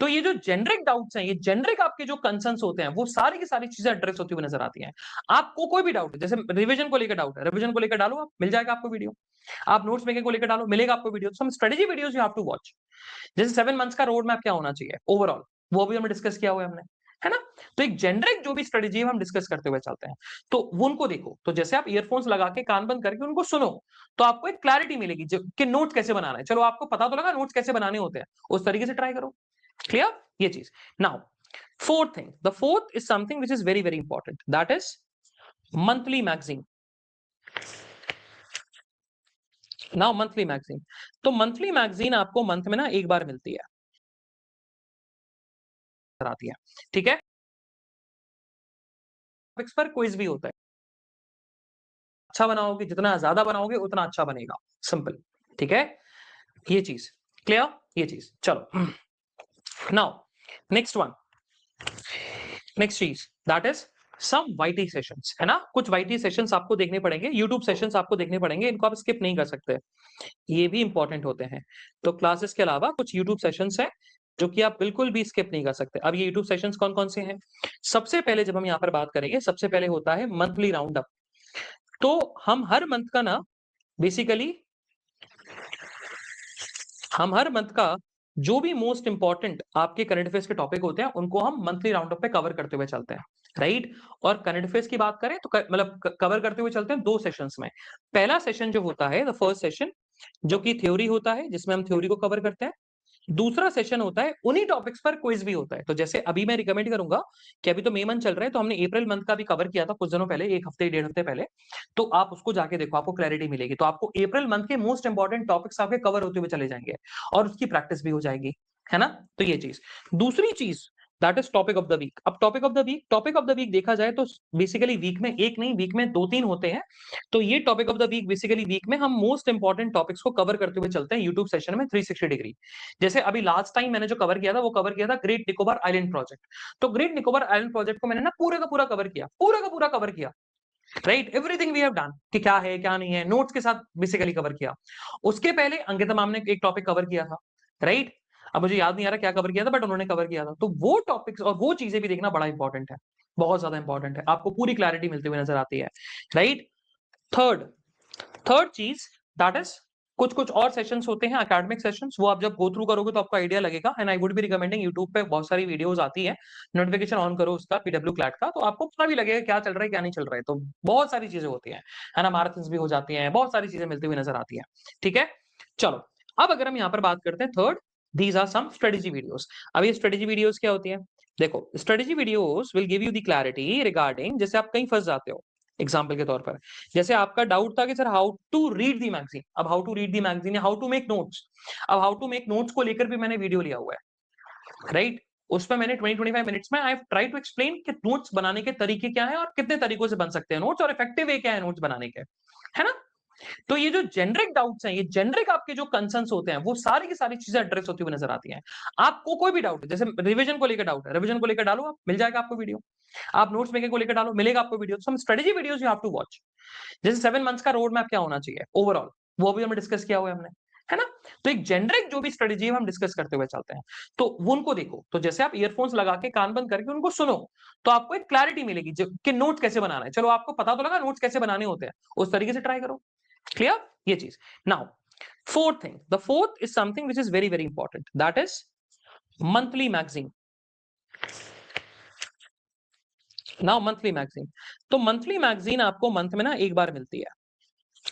तो ये जो जेनरिक डाउट्स हैं, ये जेनरिक आपके जो कंसर्न्स होते हैं, वो सारी की सारी चीजें एड्रेस होती हुई नजर आती हैं। आपको कोई भी डाउट है, जैसे रिवीजन को लेकर डाउट है, रिवीजन को लेकर डालो, आप मिल जाएगा आपको वीडियो। आप नोट्स मेकिंग को लेकर डालो, मिलेगा आपको video. Some strategy videos you have to watch. जैसे 7 मंथ्स का रोड मैप क्या होना चाहिए ओवरऑल, वो भी हमने डिस्कस किया हुआ है हमने, है ना? तो एक जेनरिक जो भी स्ट्रेटेजी है हम डिस्कस करते हुए चलते हैं, तो वो उनको देखो। तो जैसे आप ईयरफोन्स लगा के कान बंद करके उनको सुनो, तो आपको एक क्लैरिटी मिलेगी कि नोट्स कैसे बनाना है। चलो आपको पता तो लगा नोट्स कैसे बनाने होते हैं, उस तरीके से ट्राई करो। क्लियर ये चीज? Now fourth thing, the fourth is something which is very very important, that is monthly magazine. Now monthly magazine, तो मंथली मैगजीन आपको मंथ में ना एक बार मिलती है, आती है, ठीक है? टॉपिक्स पर क्विज भी होता है। अच्छा बनाओगे, जितना ज्यादा बनाओगे उतना अच्छा बनेगा, सिंपल, ठीक है? ये चीज क्लियर, ये चीज। चलो नाउ नेक्स्ट वन, नेक्स्ट चीज that is some YT sessions, है ना? कुछ वाईटी सेशंस आपको देखने पड़ेंगे, यूट्यूब सेशंस आपको देखने पड़ेंगे, इनको आप स्किप नहीं कर सकते, ये भी इंपॉर्टेंट होते हैं। तो क्लासेस के अलावा कुछ यूट्यूब सेशंस हैं जो कि आप बिल्कुल भी स्किप नहीं कर सकते। अब ये यूट्यूब सेशंस कौन कौन से हैं? सबसे पहले जब हम यहाँ पर बात करेंगे, सबसे पहले होता है मंथली राउंड अप। तो हम हर मंथ का ना बेसिकली हम हर मंथ का जो भी मोस्ट इंपॉर्टेंट आपके करंट अफेयर्स के टॉपिक होते हैं उनको हम मंथली राउंड अप पे कवर करते हुए चलते हैं, राइट? और करंट अफेयर्स की बात करें तो मतलब कवर करते हुए चलते हैं दो सेशंस में। पहला सेशन जो होता है, द फर्स्ट सेशन, जो कि थ्योरी होता है, जिसमें हम थ्योरी को कवर करते हैं। दूसरा सेशन होता है, उन्हीं टॉपिक्स पर क्विज भी होता है। तो जैसे अभी मैं रिकमेंड करूंगा कि अभी तो मई मंथ चल रहा है, तो हमने अप्रैल मंथ का भी कवर किया था कुछ दिनों पहले, एक हफ्ते डेढ़ हफ्ते पहले। तो आप उसको जाके देखो, आपको क्लैरिटी मिलेगी। तो आपको अप्रैल मंथ के मोस्ट इंपॉर्टेंट टॉपिक्स आपके कवर होते हुए चले जाएंगे और उसकी प्रैक्टिस भी हो जाएगी, है ना? तो ये चीज। दूसरी चीज that is topic of the week. अब टॉपिक ऑफ द वीक देखा जाए तो बेसिकली वीक में एक नहीं, वीक में दो तीन होते हैं। तो ये topic of the week basically week में हम मोस्ट इंपॉर्टेंट टॉपिक्स को कवर करते हुए चलते हैं यूट्यूब सेशन में 360 डिग्री। जैसे अभी लास्ट टाइम मैंने जो कवर किया था वो कवर किया था ग्रेट निकोबार आइलैंड प्रोजेक्ट। तो ग्रेट निकोबार आइलैंड प्रोजेक्ट को मैंने ना पूरे का पूरा कवर किया, पूरा का पूरा कवर किया, right? Everything we have done कि क्या है क्या नहीं है, नोट्स के साथ बेसिकली कवर किया। उसके पहले अंकिता मैम ने एक टॉपिक कवर किया था, राइट? अब मुझे याद नहीं आ रहा क्या कवर किया था, बट उन्होंने कवर किया था। तो वो टॉपिक्स और वो चीजें भी देखना बड़ा इंपॉर्टेंट है, बहुत ज्यादा इंपॉर्टेंट है, आपको पूरी क्लैरिटी मिलती हुई नजर आती है, राइट? थर्ड थर्ड चीज दैट इज कुछ कुछ और सेशंस होते हैं एकेडमिक सेशंस, वो आप जब गो थ्रू करोगे तो आपको आइडिया लगेगा। And I would be recommending, YouTube पे बहुत सारी वीडियोस आती है, नोटिफिकेशन ऑन करो उसका, पीडब्ल्यू क्लैट का, तो आपको पता भी लगेगा क्या चल रहा है क्या नहीं चल रहा है। तो बहुत सारी चीजें होती है ना? मैराथन्स भी हो जाती हैं, बहुत सारी चीजें मिलती हुई नजर आती है, ठीक है? चलो अब अगर हम यहाँ पर बात करते हैं third, these are some strategy videos. अब ये स्ट्रेटेजी वीडियोस क्या होती है? देखो, strategy videos will give you the clarity regarding, जैसे आप कहीं फंस जाते हो एग्जाम्पल के तौर पर, जैसे आपका डाउट था कि sir how to read the magazine, अब how to read the magazine या हाउ टू मेक नोट्स, अब हाउ टू मेक नोट्स को लेकर भी मैंने वीडियो लिया हुआ है, राइट? उसमें मैंने 20-25 मिनट्स में आई ट्राई टू एक्सप्लेन कि नोट्स बनाने के तरीके क्या है और कितने तरीकों से बन सकते हैं नोट्स, और इफेक्टिव वे क्या है नोट्स बनाने के, है ना? तो ये जो जेनरिक डाउट्स हैं, ये जेनरिक आपके जो कंसर्न्स होते हैं, वो सारी की सारी चीजें एड्रेस होती हुई नजर आती हैं। आपको कोई भी डाउट है, जैसे रिवीजन को लेकर डाउट है, रिवीजन को लेकर डालो, आप मिल जाएगा आपको वीडियो। आप नोट्स मेकिंग को लेकर डालो, मिलेगा आपको video. Some strategy videos you have to watch. जैसे 7 मंथ्स का रोड मैप क्या होना चाहिए ओवरऑल, वो भी हमने डिस्कस किया हुआ है हमने, है ना? तो एक जेनरिक जो भी स्ट्रेटेजी है हम डिस्कस करते हुए चलते हैं, तो वो उनको देखो। तो जैसे आप ईयरफोन्स लगा के कान बंद करके उनको सुनो, तो आपको एक क्लैरिटी मिलेगी कि नोट्स कैसे बनाना है। चलो आपको पता तो लगा नोट्स कैसे बनाने होते हैं, उस तरीके से ट्राई करो। क्लियर ये चीज? Now fourth thing, the fourth is something which is very very important, that is monthly magazine. Now monthly magazine, तो मंथली मैगजीन आपको मंथ में ना एक बार मिलती है,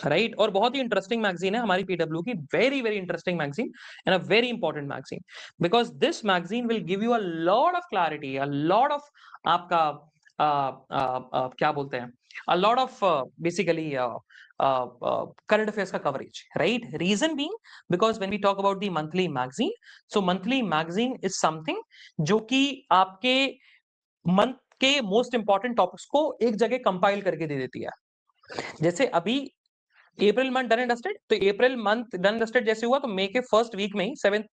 राइट? और बहुत ही इंटरेस्टिंग मैगजीन है हमारी पीडब्ल्यू की, very very interesting magazine and a very important magazine, because this magazine will give you a lot of clarity, a lot of आपका क्या बोलते हैं, a lot of basically current affairs का coverage, right? Reason being because when we talk about the monthly magazine, so monthly magazine is something जो कि आपके month आपके most important topics को एक जगह कंपाइल करके दे देती है। जैसे अभी April month done and dusted, तो अप्रैल मंथ डन डस्टेड जैसे हुआ तो मई के फर्स्ट वीक में ही 7th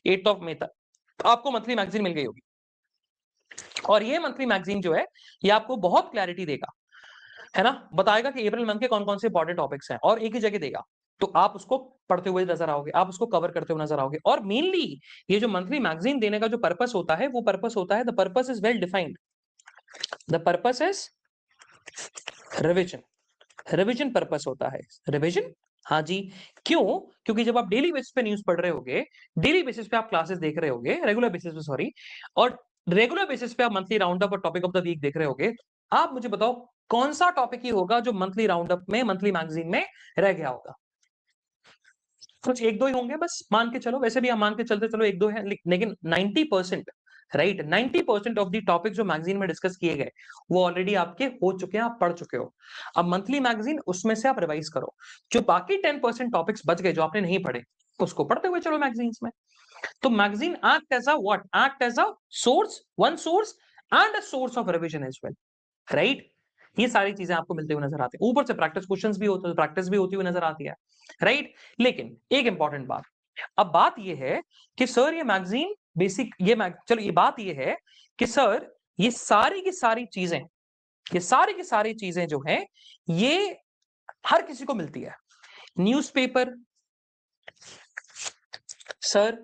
8th ऑफ मई तक आपको मंथली मैगजीन मिल गई होगी। और ये मंथली मैगजीन जो है ये आपको बहुत क्लैरिटी देगा, है ना, बताएगा कि अप्रैल मंथ के कौन कौन से इंपॉर्टेंट टॉपिक्स हैं और एक ही जगह देगा। तो आप उसको पढ़ते हुए नजर आओगे, आप उसको कवर करते हुए नजर आओगे। और मेनली ये जो मंथली मैगजीन देने का जो पर्पस होता है वो पर्पस होता है, the purpose is well defined, the purpose is revision. Revision purpose होता है, रिविजन। हाँ जी, क्यों? क्योंकि जब आप डेली बेसिस पे न्यूज पढ़ रहे होगे, डेली बेसिस पे आप क्लासेस देख रहे होगे, रेगुलर बेसिस पे सॉरी, और रेगुलर बेसिस पे आप मंथली राउंड अप और टॉपिक ऑफ द वीक देख रहे होगे, आप मुझे बताओ कौन सा टॉपिक ही होगा जो मंथली राउंड अप में, मंथली मैगजीन में रह गया होगा? कुछ एक दो ही होंगे बस, मान के चलो, वैसे भी हम मान के चलते चलो एक दो है, लेकिन 90%, राइट, 90% ऑफ द टॉपिक जो मैगजीन में डिस्कस किए गए वो ऑलरेडी आपके हो चुके हैं, आप पढ़ चुके हो। अब मंथली मैगजीन, उसमें से आप रिवाइज करो, जो बाकी 10% टॉपिक्स बच गए जो आपने नहीं पढ़े उसको पढ़ते हुए चलो मैगजीन्स में। तो magazine act as a what? Act as a source, one source and a source of revision as well, right. ये सारी चीजें आपको मिलते हुए नजर आती है, ऊपर से प्रैक्टिस क्वेश्चंस भी होते हैं, प्रैक्टिस भी होती हुई नजर आती है, राइट। लेकिन एक इंपॉर्टेंट बात, अब बात ये है कि सर ये मैगजीन बेसिक, चलो ये बात ये है कि सर ये सारी की सारी चीजें, ये सारी की सारी चीजें जो हैं ये हर किसी को मिलती है। न्यूज़पेपर सर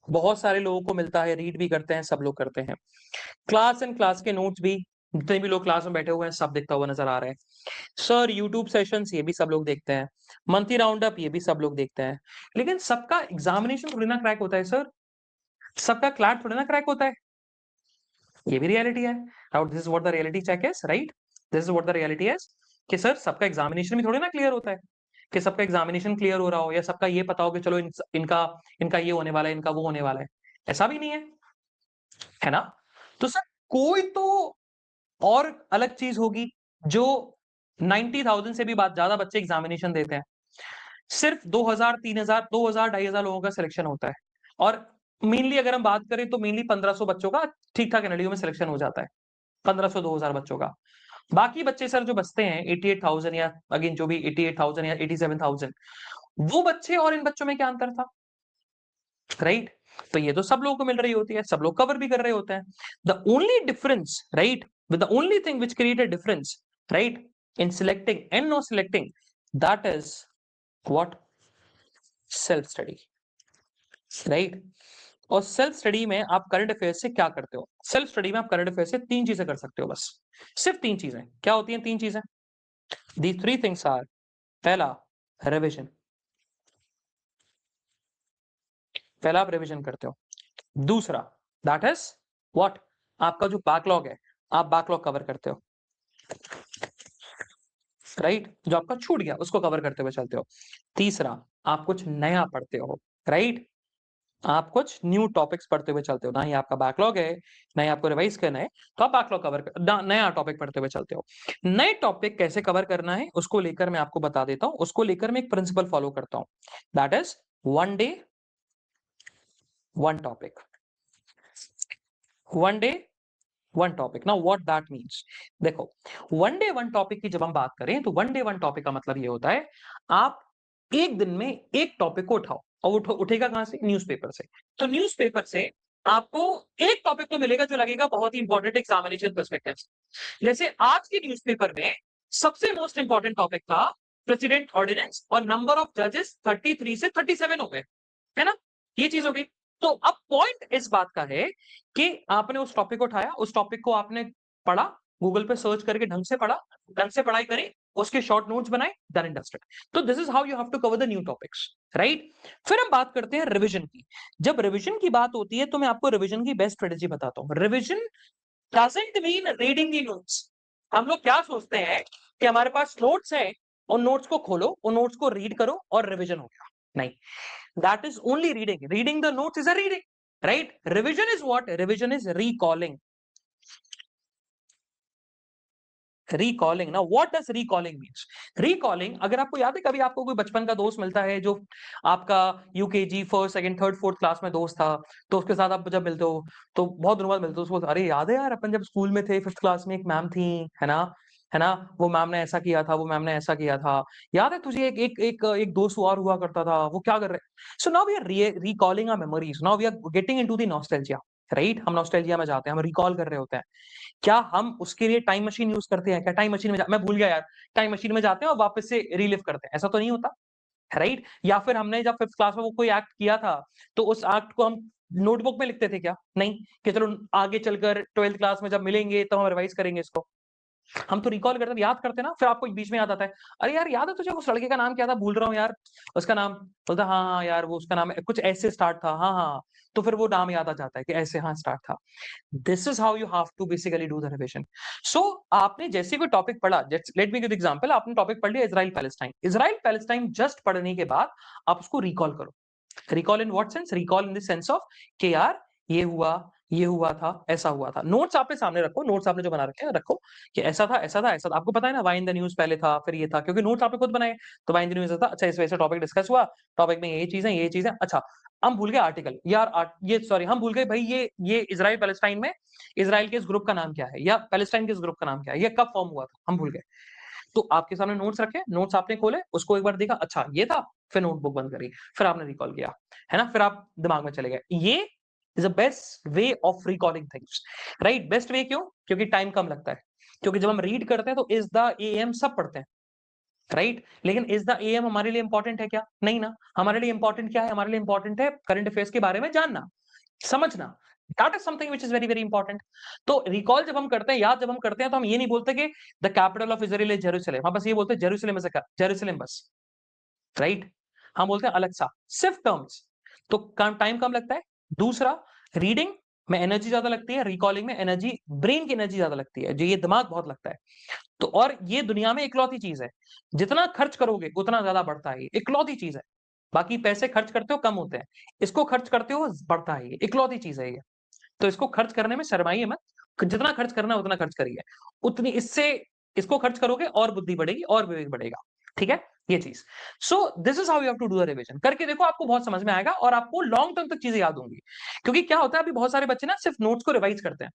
बहुत सारे लोगों को मिलता है, रीड भी करते हैं, सब लोग करते हैं। क्लास एंड क्लास के नोट्स भी, जितने भी लोग क्लास में बैठे हुए हैं सब दिखता हुआ नजर आ रहा है। सर यूट्यूब सेशंस ये भी सब लोग देखते हैं, मंथली राउंड अप ये भी सब लोग देखते हैं। लेकिन सबका एग्जामिनेशन थोड़ी ना क्रैक होता है सर, सबका क्लैट थोड़ी ना क्रैक होता है, ये भी रियलिटी है। Now this is what the reality check is, right, this is what the reality is, कि सर सबका एग्जामिनेशन भी थोड़ी ना क्लियर होता है, कि सबका एग्जामिनेशन क्लियर हो रहा हो या सबका ये पता हो कि चलो इनका इनका ये होने वाला है, इनका वो होने वाला है, ऐसा भी नहीं है ना। तो सर कोई तो और अलग चीज होगी जो 90,000 से भी ज्यादा बच्चे एग्जामिनेशन देते हैं, सिर्फ 2,000 3,000 2,000 2,500 लोगों का सिलेक्शन होता है। और मेनली अगर हम बात करें तो मेनली 1,500 बच्चों का ठीक ठाक एनडीओ में सिलेक्शन हो जाता है, 1,500 2,000 बच्चों का। बाकी बच्चे सर जो बचते हैं 88,000 या अगेन जो भी 88,000 या 87,000, वो बच्चे और इन बच्चों में क्या अंतर था, राइट। तो ये तो सब लोगों को मिल रही होती है, सब लोग कवर भी कर रहे होते हैं। The only difference, right, with the only thing which create a difference, right, in selecting and no selecting, that is what? Self study, right. और सेल्फ स्टडी में आप करंट अफेयर्स से क्या करते हो? सेल्फ स्टडी में आप करंट अफेयर्स से 3 चीजें कर सकते हो बस, सिर्फ 3 चीजें। क्या होती हैं 3 चीजें? दी 3 थिंग्स आर, पहला रिविजन, पहला आप रिविजन करते हो। दूसरा दैट इज व्हाट? आपका जो बैकलॉग है, आप बैकलॉग कवर करते हो, राइट, जो आपका छूट गया उसको कवर करते हुए चलते हो। तीसरा, आप कुछ नया पढ़ते हो, राइट, आप कुछ न्यू टॉपिक्स पढ़ते हुए चलते हो, ना ही आपका बैकलॉग है, ना ही आपको रिवाइज करना है, तो आप बैकलॉग कवर नया टॉपिक पढ़ते हुए चलते हो। नए टॉपिक कैसे कवर करना है उसको लेकर मैं आपको बता देता हूं, उसको लेकर मैं एक प्रिंसिपल फॉलो करता हूं, that is 1 day 1 topic, 1 day 1 topic. Now what that means, देखो 1 डे 1 टॉपिक की जब हम बात करें तो 1 डे 1 टॉपिक का मतलब ये होता है आप एक दिन में एक टॉपिक को उठाओ, और उठेगा कहां से? न्यूज़पेपर से। तो न्यूज़पेपर से आपको एक टॉपिक तो मिलेगा जो लगेगा बहुत ही इंपॉर्टेंट एग्जामिनेशन पर्सपेक्टिव से। जैसे आज के न्यूज़पेपर में सबसे मोस्ट इंपॉर्टेंट टॉपिक था प्रेसिडेंट ऑर्डिनेंस, और नंबर ऑफ जजेस 33 से 37 हो गए, है ना, ये चीज हो गई। तो अब पॉइंट इस बात का है कि आपने उस टॉपिक को उठाया, उस टॉपिक को आपने पढ़ा, गूगल पे सर्च करके ढंग से पढ़ा, ढंग से पढ़ाई करी, उसके शॉर्ट नोट्स बनाए, डन एंड डस्टेड। तो this is how you have to cover the new topics, right. फिर हम बात करते हैं रिवीजन की। जब रिवीजन की बात होती है तो मैं आपको रिवीजन की बेस्ट स्ट्रेटेजी बताता हूं। Revision doesn't mean reading the notes. हम लोग क्या सोचते हैं कि हमारे पास नोट्स है, उन नोट्स को खोलो, उन नोट्स को रीड करो और रिवीजन हो गया, नहीं, that is only reading. Reading the notes is a reading, right? Revision is what? Revision is recalling. Recalling ना, what does recalling means? Recalling, अगर आपको याद है कभी आपको कोई बचपन का दोस्त मिलता है जो आपका UKG first second third fourth class में दोस्त था, तो उसके साथ आप जब मिलते हो तो बहुत दिनों बाद मिलते हो, उसको अरे याद है यार अपन जब स्कूल में थे फिफ्थ क्लास में एक मैम थी, है ना, है ना, वो मैम ने ऐसा किया था, वो मैम ने ऐसा किया था, याद है तुझे एक एक एक एक दोस्त और हुआ करता था, वो क्या कर रहे? So now we are recalling our memories, now we are getting into the nostalgia, right? हम नॉस्टैल्जिया में जाते हैं, हम रिकॉल कर रहे होते हैं। क्या हम उसके लिए टाइम मशीन यूज करते हैं? क्या टाइम मशीन में मैं भूल गया यार, टाइम मशीन में जाते हैं और वापस से रिलिव करते हैं? ऐसा तो नहीं होता, राइट? या फिर हमने जब फिफ्थ क्लास में वो कोई एक्ट किया था तो उस एक्ट को हम नोटबुक में लिखते थे क्या? नहीं, कि चलो आगे चलकर ट्वेल्थ क्लास में जब मिलेंगे तो हम रिवाइज करेंगे इसको। हम तो रिकॉल करते याद करते ना, फिर आपको बीच में याद आता है, अरे यार याद है तुझे उस लड़के का नाम क्या था, भूल रहा हूँ यार उसका नाम, बोलता हाँ हाँ यार वो उसका नाम कुछ ऐसे स्टार्ट था, हाँ हाँ, तो फिर वो नाम याद आ जाता है कि ऐसे हाँ स्टार्ट था। This is how you have to basically do the revision. So आपने जैसे कोई टॉपिक पढ़ा, लेट मी गिव एग्जांपल, आपने टॉपिक पढ़ लिया Israel Palestine, Israel Palestine just पढ़ने के बाद आप उसको रिकॉल करो। Recall in what sense? Recall in the sense of कि यार ये हुआ था, ऐसा हुआ था। नोट्स आपने सामने रखो, नोट्स आपने जो बना रखे हैं रखो कि ऐसा था, ऐसा था, ऐसा था। आपको पता है ना वाई इन द न्यूज पहले था, फिर ये था, क्योंकि नोट्स आपने खुद बनाए। तो वाई इन द न्यूज था, अच्छा इस वजह से टॉपिक डिस्कस हुआ, टॉपिक में ये चीजें, अच्छा हम भूल गए आर्टिकल यार, ये सॉरी हम भूल गए भाई, ये इजराइल पैलेस्टाइन में इजराइल के इस ग्रुप का नाम क्या है, या पैलेस्टाइन के इस ग्रुप का नाम क्या है, ये कब फॉर्म हुआ था, हम भूल गए। तो आपके सामने नोट्स रखे, नोट्स आपने खोले, उसको एक बार देखा, अच्छा ये था, फिर नोटबुक बंद करी, फिर आपने रिकॉल किया, है ना, फिर आप दिमाग में चले गए। ये is a best way of recalling things, right? Best way क्यों? क्योंकि टाइम कम लगता है। क्योंकि जब हम रीड करते हैं तो इज द एम सब पढ़ते हैं, राइट? लेकिन इज द एम हमारे लिए इंपॉर्टेंट है क्या? नहीं ना। हमारे लिए इंपॉर्टेंट क्या है? हमारे लिए इंपॉर्टेंट है करंट अफेयर्स के बारे में जानना, समझना। That is something which is very very important. तो रिकॉल जब हम करते हैं, याद जब हम करते हैं, तो हम ये नहीं बोलते कि the capital of Israel is Jerusalem, हम बस ये बोलते हैं जेरूसलम इज जेरूसलम बस, राइट? हम बोलते हैं अलग सा, सिर्फ टर्म्स। तो टाइम कम लगता है। दूसरा, रीडिंग में एनर्जी ज्यादा लगती है, रिकॉलिंग में एनर्जी, ब्रेन की एनर्जी ज्यादा लगती है, जो ये दिमाग बहुत लगता है। तो और ये दुनिया में इकलौती चीज है, जितना खर्च करोगे उतना ज्यादा बढ़ता है, ये इकलौती चीज है। बाकी पैसे खर्च करते हो कम होते हैं, इसको खर्च करते हो बढ़ता है, ये इकलौती चीज है ये। तो इसको खर्च करने में शर्माइए मत, जितना खर्च करना है उतना खर्च करिए, उतनी इससे इसको खर्च करोगे और बुद्धि बढ़ेगी और विवेक बढ़ेगा, ठीक है? ये चीज। So this is how you have to do the revision. करके देखो, आपको बहुत समझ में आएगा और आपको लॉन्ग टर्म तक चीजें याद होंगी। क्योंकि क्या होता है, अभी बहुत सारे बच्चे ना सिर्फ नोट्स को रिवाइज करते हैं,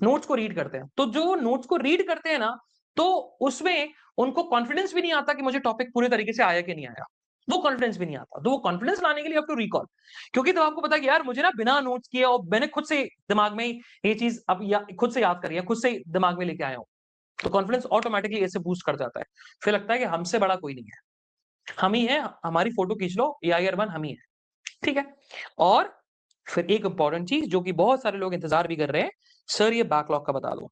नोट्स को रीड करते हैं, तो जो नोट्स को रीड करते हैं ना, तो उसमें उनको कॉन्फिडेंस भी नहीं आता कि मुझे टॉपिक पूरे तरीके से आया कि नहीं आया, वो कॉन्फिडेंस भी नहीं आता। तो वो कॉन्फिडेंस लाने के लिए आप टू रिकॉल, क्योंकि तो आपको पता है कि यार मुझे ना बिना नोट्स किए और मैंने खुद से दिमाग में ये चीज अब खुद से याद करी है, खुद से दिमाग में लेके आया हूं, तो कॉन्फिडेंस ऑटोमेटिकली ऐसे बूस्ट कर जाता है। फिर लगता है कि हमसे बड़ा कोई नहीं है, हम ही है, हमारी फोटो खींच लो, AIR1 हम ही है, ठीक है? और फिर एक इंपॉर्टेंट चीज जो कि बहुत सारे लोग इंतजार भी कर रहे हैं, सर ये बैकलॉग का बता दो,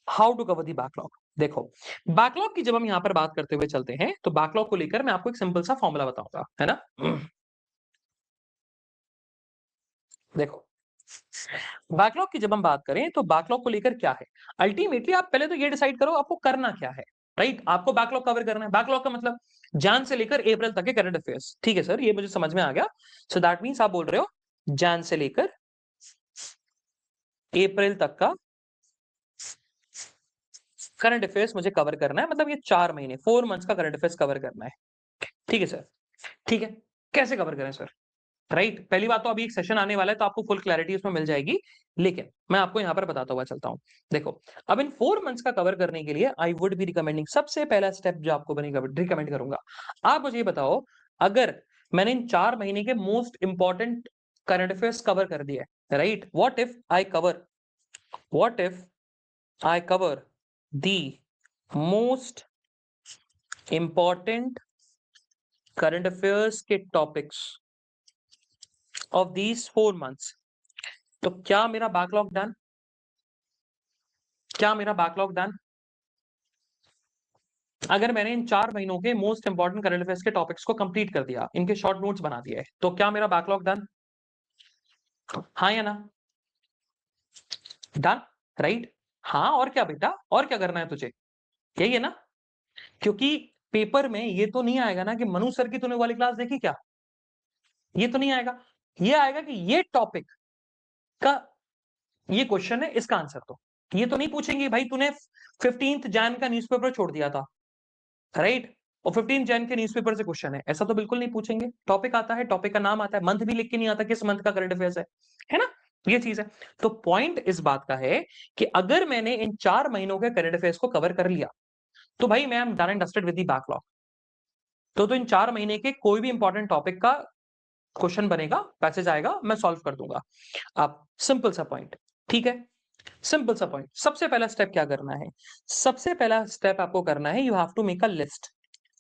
how to cover the backlog. देखो, बैकलॉग की जब हम यहां पर बात करते हुए चलते हैं, तो बैकलॉग को लेकर मैं आपको एक सिंपल सा फॉर्मूला बताऊंगा, है ना? देखो, बैकलॉग की जब हम बात करें तो बैकलॉग को लेकर क्या है, अल्टीमेटली आप पहले तो ये डिसाइड करो आपको करना क्या है, राइट? आपको बैकलॉग कवर करना है। बैकलॉग का मतलब जैन से लेकर अप्रैल तक के करंट अफेयर्स, ठीक है सर, ये मुझे समझ में आ गया। सो दैट मींस आप बोल रहे हो जैन से लेकर अप्रैल तक का करंट अफेयर्स मुझे कवर करना है, मतलब ये 4 महीने 4 मंथ्स का करंट अफेयर्स कवर करना है, ठीक है सर? ठीक है, कैसे कवर करें सर? राइट, पहली बात तो अभी एक सेशन आने वाला है तो आपको फुल क्लैरिटी उसमें मिल जाएगी, लेकिन मैं आपको यहां पर बताता हुआ चलता हूं। देखो, अब इन 4 मंथ्स का कवर करने के लिए आई वुड बी रिकमेंडिंग, सबसे पहला स्टेप जो आपको रिकमेंड करूंगा, आप मुझे ये बताओ, अगर मैंने इन 4 महीने के most important current affairs cover कर दिए, right, what if I cover the most important current affairs के टॉपिक्स ऑफ दीज 4 मंथ्स, तो क्या मेरा बैकलॉग डन? क्या मेरा बैकलॉग डन? अगर मैंने इन 4 महीनों के मोस्ट इंपॉर्टेंट करंट अफेयर्स के टॉपिक्स को कंप्लीट कर दिया, इनके शॉर्ट नोट्स बना दिए, तो क्या मेरा बैकलॉग डन? हाँ या ना? Done, right? हाँ, और क्या बेटा, और क्या करना है तुझे, यही है ना? क्योंकि पेपर में ये तो नहीं आएगा ना कि मनु सर की तूने वाली क्लास देखी क्या, ये तो नहीं आएगा। ये आएगा कि ये टॉपिक का ये क्वेश्चन है, इसका आंसर दो। ये तो नहीं पूछेंगे भाई तूने 15th जैन का न्यूज़पेपर छोड़ दिया था, राइट, और 15 जैन के न्यूज़पेपर से क्वेश्चन है, ऐसा तो बिल्कुल नहीं पूछेंगे। टॉपिक आता है, टॉपिक का नाम आता है, मंथ भी लिख के नहीं आता किस मंथ का करंट अफेयर्स है ना, ये चीज है। तो पॉइंट इस बात का है कि अगर मैंने इन 4 महीनों के करंट अफेयर्स को कवर कर लिया तो भाई मैं am done and dusted with the backlog. तो इन 4 महीने के कोई भी इंपॉर्टेंट टॉपिक का क्वेश्चन बनेगा, पैसेज आएगा, मैं सॉल्व कर दूंगा। आप सिंपल सा पॉइंट, ठीक है, सिंपल सा पॉइंट। सबसे पहला स्टेप क्या करना है, सबसे पहला स्टेप आपको करना है, you have to make a list.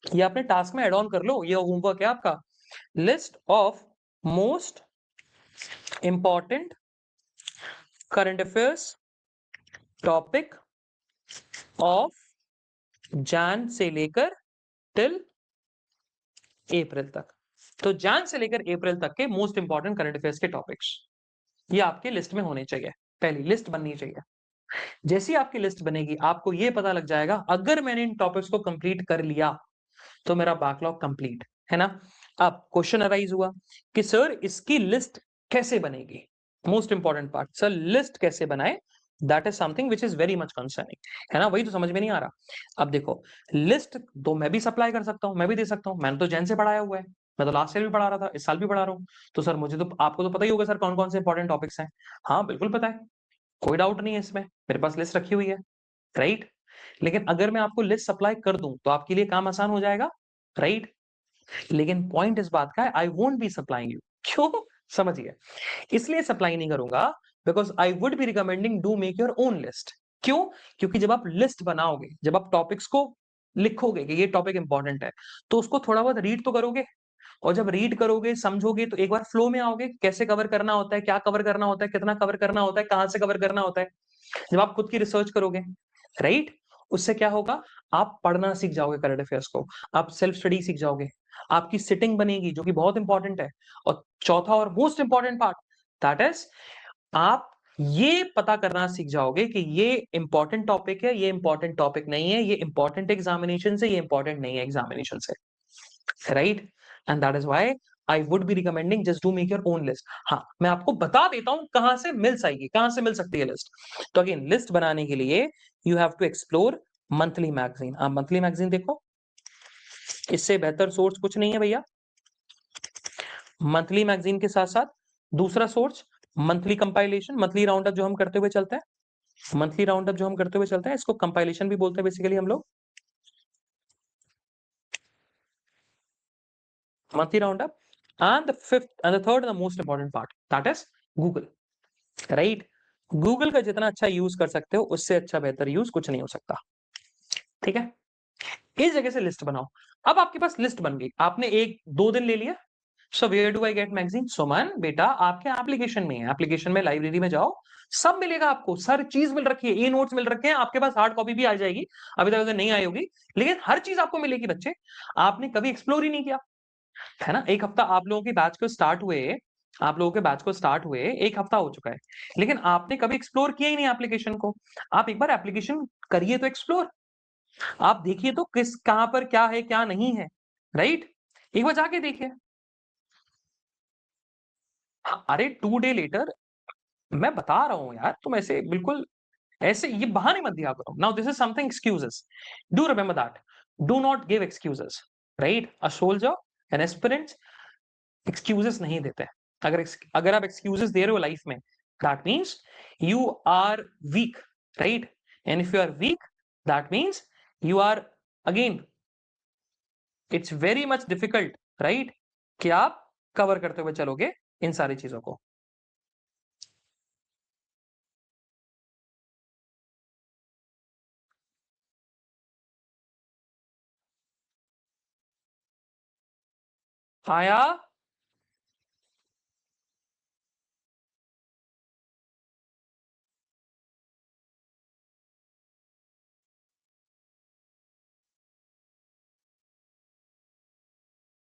ये अपने टास्क में एड ऑन कर लो, ये होमवर्क है आपका। List of most important current affairs topic of Jain से लेकर टिल अप्रैल तक। तो जैन से लेकर अप्रैल तक के मोस्ट इंपॉर्टेंट करंट अफेयर्स के टॉपिक्स ये आपके लिस्ट में होने चाहिए, पहली लिस्ट बननी चाहिए। जैसी आपकी लिस्ट बनेगी आपको ये पता लग जाएगा अगर मैंने इन टॉपिक्स को कंप्लीट कर लिया तो मेरा बैकलॉग कंप्लीट है ना। अब क्वेश्चन अराइज हुआ कि सर इसकी लिस्ट कैसे बनेगी, most important part, sir list कैसे बनाए, that is something which is very much concerning, है ना, वही तो समझ में नहीं आ रहा। अब देखो लिस्ट तो मैं भी सप्लाई कर सकता हूं, मैं भी दे सकता हूं, मैंने तो जैन से पढ़ाया हुआ है, मैं तो लास्ट ईयर भी पढ़ा रहा था, इस साल भी पढ़ा रहा हूँ। तो सर मुझे तो, आपको तो पता ही होगा सर कौन कौन से इंपॉर्टेंट टॉपिक्स हैं। हाँ बिल्कुल पता है, कोई डाउट नहीं है इसमें, मेरे पास लिस्ट रखी हुई है, राइट। लेकिन अगर मैं आपको लिस्ट सप्लाई कर दूं तो आपके लिए काम आसान हो जाएगा, राइट। लेकिन पॉइंट इस बात का है I won't be supplying you, क्यों, समझिए, इसलिए सप्लाई नहीं करूंगा because I would be recommending do make your own list. क्यों, क्योंकि जब आप लिस्ट बनाओगे, जब आप टॉपिक्स को लिखोगे कि ये टॉपिक इंपॉर्टेंट है, तो उसको थोड़ा बहुत रीड तो करोगे, और जब रीड करोगे समझोगे तो एक बार फ्लो में आओगे, कैसे कवर करना होता है, क्या कवर करना होता है, कितना कवर करना होता है, कहां से कवर करना होता है। जब आप खुद की रिसर्च करोगे, राइट, उससे क्या होगा, आप पढ़ना सीख जाओगे करंट अफेयर्स को, आप सेल्फ स्टडी सीख जाओगे, आपकी सिटिंग बनेगी जो कि बहुत इंपॉर्टेंट है। और चौथा और most important part, that is आप ये पता करना सीख जाओगे कि ये इंपॉर्टेंट टॉपिक है, ये इंपॉर्टेंट टॉपिक नहीं है, ये इंपॉर्टेंट एग्जामिनेशन से, ये इंपॉर्टेंट नहीं है एग्जामिनेशन से, right. And that is why I would be recommending just do make your own list. हाँ मैं आपको बता देता हूं कहां से मिल जाएगी, कहां से मिल सकती है लिस्ट। तो अगेन लिस्ट बनाने के लिए you have to explore monthly magazine. आप मंथली मैगजीन देखो, इससे बेहतर सोर्स कुछ नहीं है भैया। मंथली मैगजीन के साथ साथ दूसरा source monthly compilation, monthly round up जो हम करते हुए चलते हैं, मंथली राउंड अप जो हम करते हुए चलते हैं इसको कंपाइलेशन भी बोलते हैं बेसिकली हम लोग, monthly roundup. And the fifth and the third and the most important part, that is Google, right? Google का जितना अच्छा यूज कर सकते हो उससे अच्छा बेहतर यूज कुछ नहीं हो सकता, ठीक है। इस जगह से लिस्ट बनाओ। अब आपके पास लिस्ट बन गई, आपने एक दो दिन ले लिया। So where do I get magazine, Suman बेटा आपके एप्लीकेशन में है, एप्लीकेशन में लाइब्रेरी में जाओ, सब मिलेगा आपको, हर चीज मिल रखी है, ई नोट्स मिल रखे हैं, आपके पास हार्ड कॉपी भी आ जाएगी, अभी तक अगर नहीं आई होगी, लेकिन हर चीज आपको मिलेगी बच्चे। आपने कभी एक्सप्लोर ही नहीं किया, है ना। एक हफ्ता आप लोगों के बैच को स्टार्ट हुए, आप लोगों के बैच को स्टार्ट हुए एक हफ्ता हो चुका है, लेकिन आपने कभी एक्सप्लोर किया ही नहीं एप्लीकेशन को। आप एक बार एप्लीकेशन करिए तो एक्सप्लोर, आप देखिए तो किस कहां पर क्या है क्या नहीं है, राइट, एक बार जाके देखिए। अरे 2 डे लेटर, मैं बता रहा हूं यार, तुम ऐसे बिल्कुल ऐसे ये बहाने मत दिया करो। Now this is something excuses, do remember that, do not give excuses, right. A soldier, an aspirant excuses नहीं देते। अगर अगर आप एक्सक्यूजेस दे रहे हो लाइफ में, that means you are weak, right. And if you are weak that means you are, again it's very much difficult, right, कि आप कवर करते हुए चलोगे इन सारी चीजों को। आया,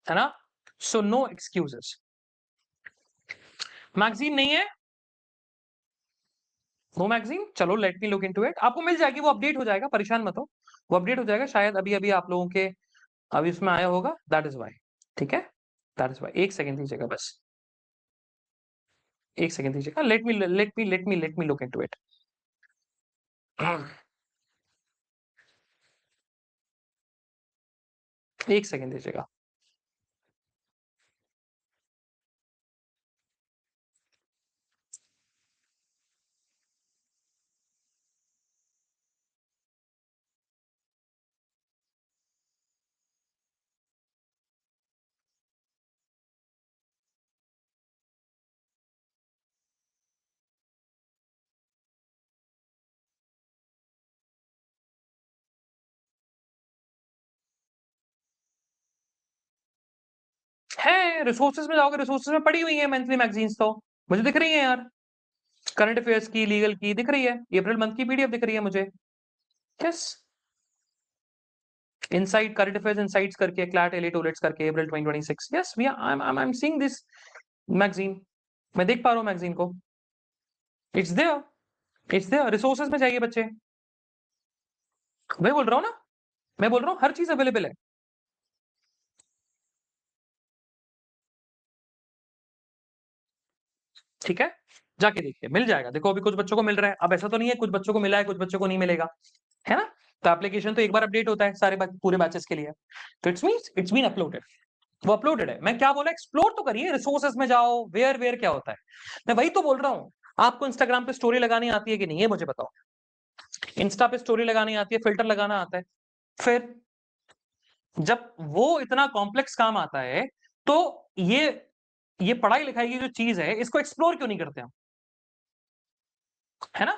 है ना। सो नो एक्सक्यूजेस, मैगजीन नहीं है, नो मैगजीन, चलो let me look into it, आपको मिल जाएगी, वो अपडेट हो जाएगा, परेशान मत हो, वो अपडेट हो जाएगा, शायद अभी अभी आप लोगों के अभी इसमें आया होगा, दैट इज वाई, ठीक है, दैट इज वाई। एक सेकंड दीजिएगा बस, एक सेकंड दीजिएगा, let me look into it. एक सेकंड दीजिएगा। है, रिसोर्सेज में जाओगे, रिसोर्सेज में पड़ी हुई है मंथली मैगजीन्स तो मुझे दिख रही है यार। करंट अफेयर्स की, लीगल की दिख रही है, अप्रैल मंथ की पीडीएफ दिख रही है मुझे। Yes, inside current affairs insights करके, क्लैट एलिट ओलेट्स करके, April 2026। Yes, we I am seeing this magazine, मैं देख पा रहा हूँ मैगजीन को। It's there, it's there, resources में जाइए बच्चे। मैं बोल रहा हूँ ना, मैं बोल रहा हूँ हर चीज अवेलेबल है। ठीक है, जाके देखिए, मिल जाएगा। देखो अभी कुछ बच्चों को मिल रहा है, अब ऐसा तो नहीं है कुछ बच्चों को मिला है कुछ बच्चों को नहीं मिलेगा, है ना। तो एप्लीकेशन तो एक बार अपडेट होता है सारे पूरे बैचेस के लिए, तो it's means it's been uploaded, वो अपलोडेड है। मैं क्या बोला, एक्सप्लोर तो करिए, रिसोर्सेज में जाओ, वेयर वेयर क्या होता है। मैं वही तो बोल रहा हूँ। आपको इंस्टाग्राम पे स्टोरी लगानी आती है कि नहीं, ये मुझे बताओ। इंस्टा पे स्टोरी लगानी आती है, फिल्टर लगाना आता है। फिर जब वो इतना कॉम्प्लेक्स काम आता है, तो ये पढ़ाई लिखाई की जो चीज है, इसको एक्सप्लोर क्यों नहीं करते हम, है ना।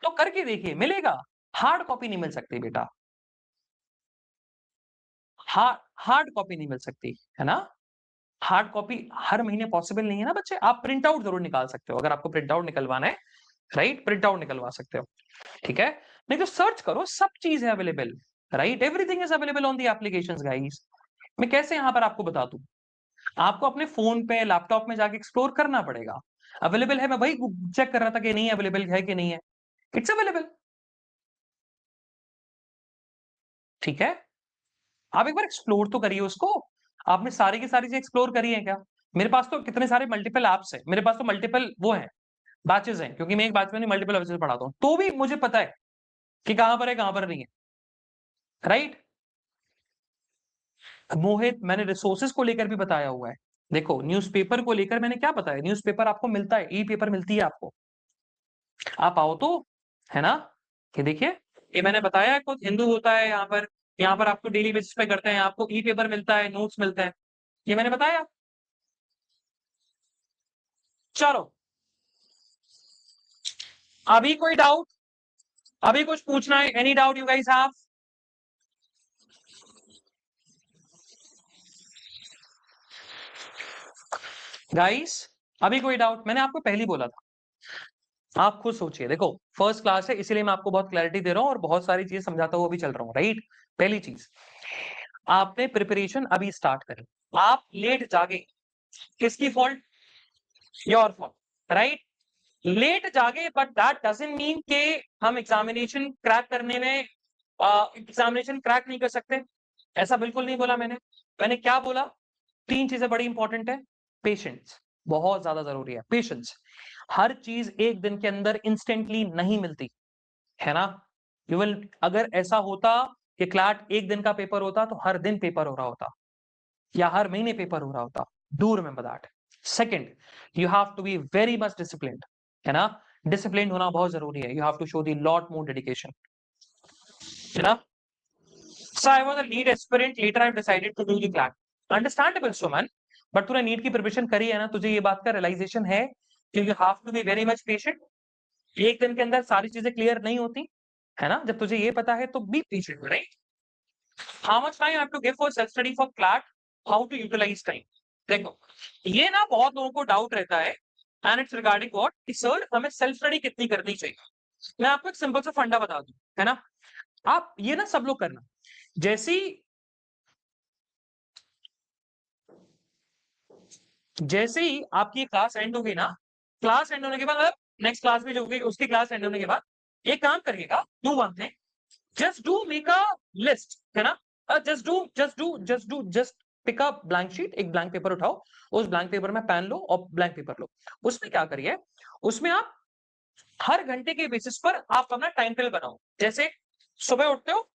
तो करके देखिए, मिलेगा। हार्ड कॉपी नहीं मिल सकती बेटा, हार्ड कॉपी नहीं मिल सकती, है ना। हार्ड कॉपी हर महीने पॉसिबल नहीं है ना बच्चे। आप प्रिंट आउट जरूर निकाल सकते हो, अगर आपको प्रिंट आउट निकलवाना है, राइट, प्रिंट आउट निकलवा सकते हो, ठीक है। नहीं तो सर्च करो, सब चीज है available, right, everything is available on the applications guys. मैं कैसे यहां पर आपको बता दूं, आपको अपने फोन पे लैपटॉप में जाके एक्सप्लोर करना पड़ेगा। अवेलेबल है, मैं वही चेक कर रहा था कि नहीं अवेलेबल है कि नहीं है। इट्स अवेलेबल, ठीक है। आप एक बार एक्सप्लोर तो करिए उसको। आपने सारी की सारी चीज एक्सप्लोर करी है क्या। मेरे पास तो कितने सारे मल्टीपल एप्स हैं, मेरे पास तो मल्टीपल वो हैं, बैचेस हैं, क्योंकि मैं एक बैच में नहीं मल्टीपल बैचेस पढ़ाता हूं, तो भी मुझे पता है कि कहां पर है कहां पर नहीं है, राइट। मोहित, मैंने रिसोर्सेज को लेकर भी बताया हुआ है। देखो न्यूज़पेपर को लेकर मैंने क्या बताया, न्यूज़पेपर आपको मिलता है, ई पेपर मिलती है आपको, आप आओ तो, है ना। ये देखिए, ये मैंने बताया कुछ हिंदू होता है यहाँ पर आपको डेली बेसिस पे करते हैं, आपको ई पेपर मिलता है, नोट्स मिलते हैं, ये मैंने बताया। चलो, अभी कोई डाउट, अभी कुछ पूछना है, any doubt you guys have. Guys, अभी कोई डाउट, मैंने आपको पहले ही बोला था, आप खुद सोचिए। देखो फर्स्ट क्लास है, इसीलिए मैं आपको बहुत क्लैरिटी दे रहा हूं और बहुत सारी चीज समझाता हुआ भी चल रहा हूँ, राइट। पहली चीज, आपने प्रिपरेशन अभी स्टार्ट करी, आप लेट जागे, किसकी fault, your fault, right. Late जागे, बट दैट डजंट मीन के हम एग्जामिनेशन क्रैक करने में एग्जामिनेशन क्रैक नहीं कर सकते, ऐसा बिल्कुल नहीं बोला मैंने। मैंने क्या बोला, तीन चीजें बड़ी इंपॉर्टेंट है। पेशेंस बहुत ज्यादा जरूरी है, पेशेंस। हर चीज एक दिन के अंदर इंस्टेंटली नहीं मिलती, है ना। यू विल, अगर ऐसा होता कि क्लैट एक दिन का पेपर होता तो हर दिन पेपर हो रहा होता, या हर महीने पेपर हो रहा होता। Do remember that. Second, you have to be very much disciplined, है ना। डिसिप्लिन होना बहुत जरूरी है, you have to show the lot more dedication, है ना। So I was a lead aspirant. Later I've decided to do the clerk. Understandable, Suman. But तूने NEET की प्रिपरेशन करी है ना, तुझे ये बात का रियलाइजेशन है कि you have to be very much patient. एक दिन के अंदर सारी चीजें क्लियर नहीं होती, है ना। जब तुझे ये पता है तो be patient, right. How much time I have to give for self study for CLAT, how to utilise time. देखो, ये ना बहुत लोगों को डाउट रहता है, एंड इट्स रिगार्डिंग व्हाट कि सर हमें सेल्फ स्टडी कितनी करनी चाहिए। मैं आपको एक सिंपल सा फंडा बता दूं, है ना। आप ये ना सब लोग करना, जैसी जैसे ही आपकी क्लास एंड होगी ना, क्लास एंड होने के बाद, मतलब नेक्स्ट क्लास में जो होगी उसकी क्लास एंड होने के बाद, एक काम करिएगा, do one thing, just do make a list, है ना। Just pick up blank sheet, एक ब्लैंक पेपर उठाओ, उस ब्लैंक पेपर में पेन लो और ब्लैंक पेपर लो। उसमें क्या करिए, उसमें आप हर घंटे के बेसिस पर आप अपना टाइम टेबल बनाओ। जैसे सुबह उठते हो,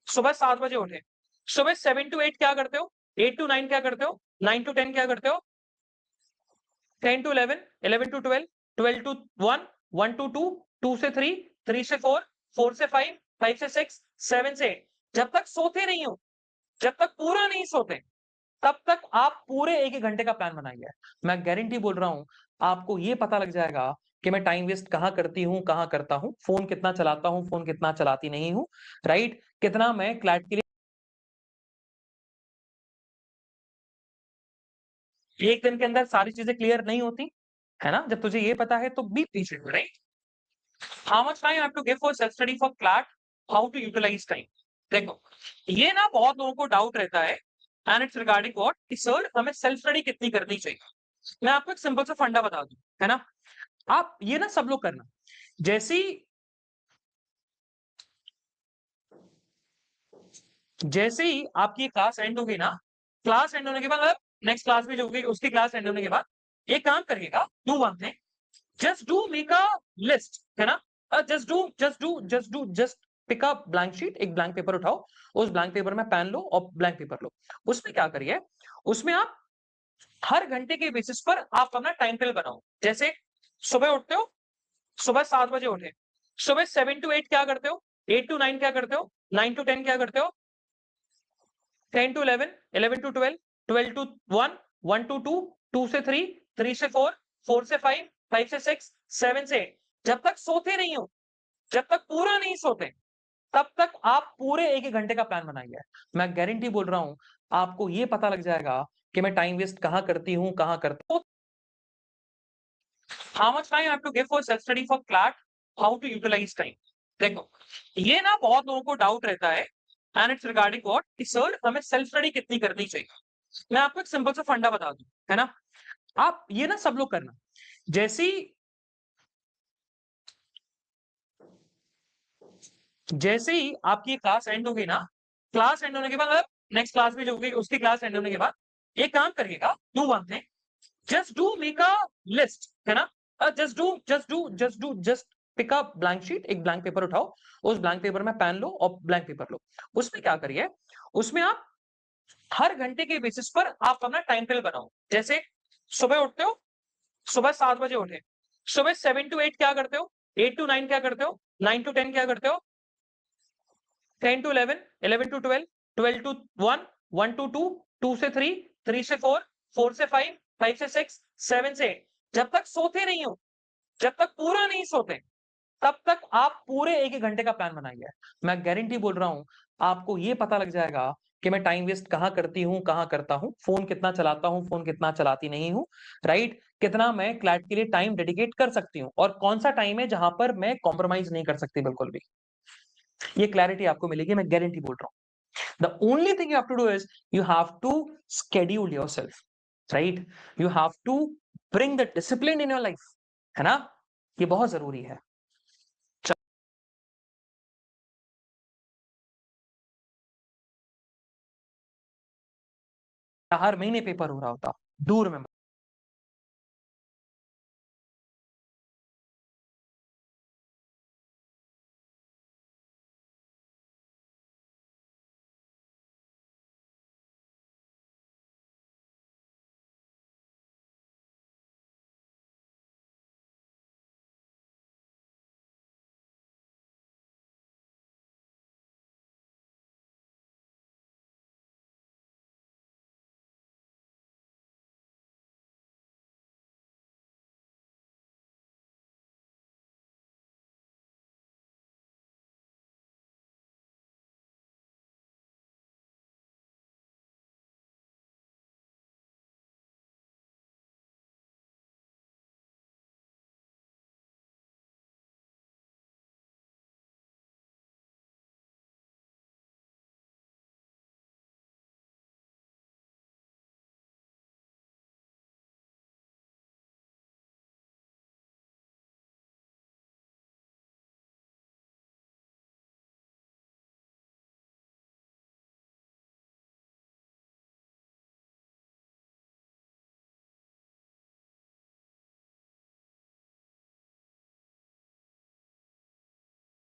सुबह 7 बजे उठे, सुबह 7 to 8 क्या करते हो, 8 to 9 क्या करते हो, 9 to 10 क्या करते हो, 10 to 11, 11 to 12, 12 to 1, 1 to 2, 2 से 3, 3 से 4, 4 से 5, 5 से 6, 7 से 8। जब तक सोते नहीं हो, जब तक पूरा नहीं सोते, तब तक आप पूरे 1-1 घंटे का प्लान बनाइए। मैं गारंटी बोल रहा हूँ, आपको ये पता लग जाएगा कि मैं टाइम वेस्ट कहाँ करती हूँ, कहाँ करता हूँ, फ़ोन कितना चलाता हूँ, फ़ोन कितना चलाती नहीं हूँ, राइट? कितना मैं क्लैरिटी के लिए 1 दिन के अंदर सारी चीज़ें क्लियर नहीं होती, है ना? जब तुझे ये पता है तो be patient, right? How much time you have to give for self study for CLAT? How to utilise time? देखो, ये ना बहुत लोगों को डाउट रहता है एंड इट्स रिगार्डिंग व्हाट कि सर हमें सेल्फ स्टडी कितनी करनी चाहिए? मैं आपको एक सिंपल सा फंडा बता दूं, है ना? आप ये ना सब लोग करना। जैसी जैसे ही आपकी क्लास एंड होगी ना, क्लास एंड होने के बाद मतलब नेक्स्ट क्लास में जो होगी उसकी क्लास एंड होने के बाद एक काम करिएगा, do one thing, just do make a list, है ना? Just pick a blank sheet, एक ब्लैंक पेपर उठाओ, उस ब्लैंक पेपर में पेन लो और ब्लैंक पेपर लो। उसमें क्या करिए, उसमें आप हर घंटे के बेसिस पर आप अपना टाइम टेबल बनाओ। जैसे सुबह उठते हो, सुबह 7 बजे उठे, सुबह 7 to 8 क्या करते हो, 8 to 9 क्या करते हो, 9 to 10 क्या करते हो, 10 to 11, 11 to 12, 12 to 1, 1 to 2, 2 से 3, 3 से 4, 4 से 5, 5 से 6, 7 से 8। जब तक सोते नहीं हो, जब तक पूरा नहीं सोते, तब तक आप पूरे 1-1 घंटे का प्लान बनाइए। मैं गारंटी बोल रहा हूँ, आपको ये पता लग जाएगा कि मैं टाइम वेस्ट कहाँ करती हूँ, कहाँ करता हूँ। How much time you have to give for self study for CLAT? How to utilise time? देखो, ये ना बहुत लोगों को डाउट रहता है एंड इट्स रिगार्डिंग व्हाट कि सर हमें सेल्फ स्टडी कितनी करनी चाहिए? मैं आपको एक सिंपल सा फंडा बता दूं, है ना? आप ये ना सब लोग करना। जैसी जैसे ही आपकी क्लास एंड होगी ना, क्लास एंड होने के बाद मतलब नेक्स्ट क्लास में जो होगी उसकी क्लास एंड होने के बाद एक काम करिएगा, do one thing, just do make a list, है ना? Just pick a blank sheet, एक ब्लैंक पेपर उठाओ, उस ब्लैंक पेपर में पेन लो और ब्लैंक पेपर लो। उसमें क्या करिए, उसमें आप हर घंटे के बेसिस पर आप अपना टाइम टेबल बनाओ। जैसे सुबह उठते हो, सुबह 7 बजे उठे, सुबह 7 to 8 क्या करते हो, 8 to 9 क्या करते हो, 9 to 10 क्या करते हो, 10 to 11, 11 to 12, 12 to 1, 1 to 2, 2 से 3, 3 से 4, 4 से 5, 5 से 6, 7 से 8। जब तक सोते नहीं हो, जब तक पूरा नहीं सोते, तब तक आप पूरे 1-1 घंटे का प्लान बनाइए। मैं गारंटी बोल रहा हूँ, आपको ये पता लग जाएगा कि मैं टाइम वेस्ट कहाँ करती हूँ, कहाँ करता हूँ, फ़ोन कितना चलाता हूँ, फ़ोन कितना चलाती नहीं हूँ, राइट? कितना मैं क्लैट के लिए टाइम डेडिकेट कर सकती हूँ और कौन-सा टाइम है जहाँ पर मैं कॉम्प्रोमाइज़ नहीं कर सकती बिल्कुल भी। ये क्लैरिटी आपको मिलेगी, मैं गारंटी बोल रहा हूँ। The only thing you have to do is you have to schedule yourself, right? You have to bring the discipline in your life, है ना? ये बहुत ज़रूरी है। हर महीने पेपर हो रहा होता, डू रिमेंबर।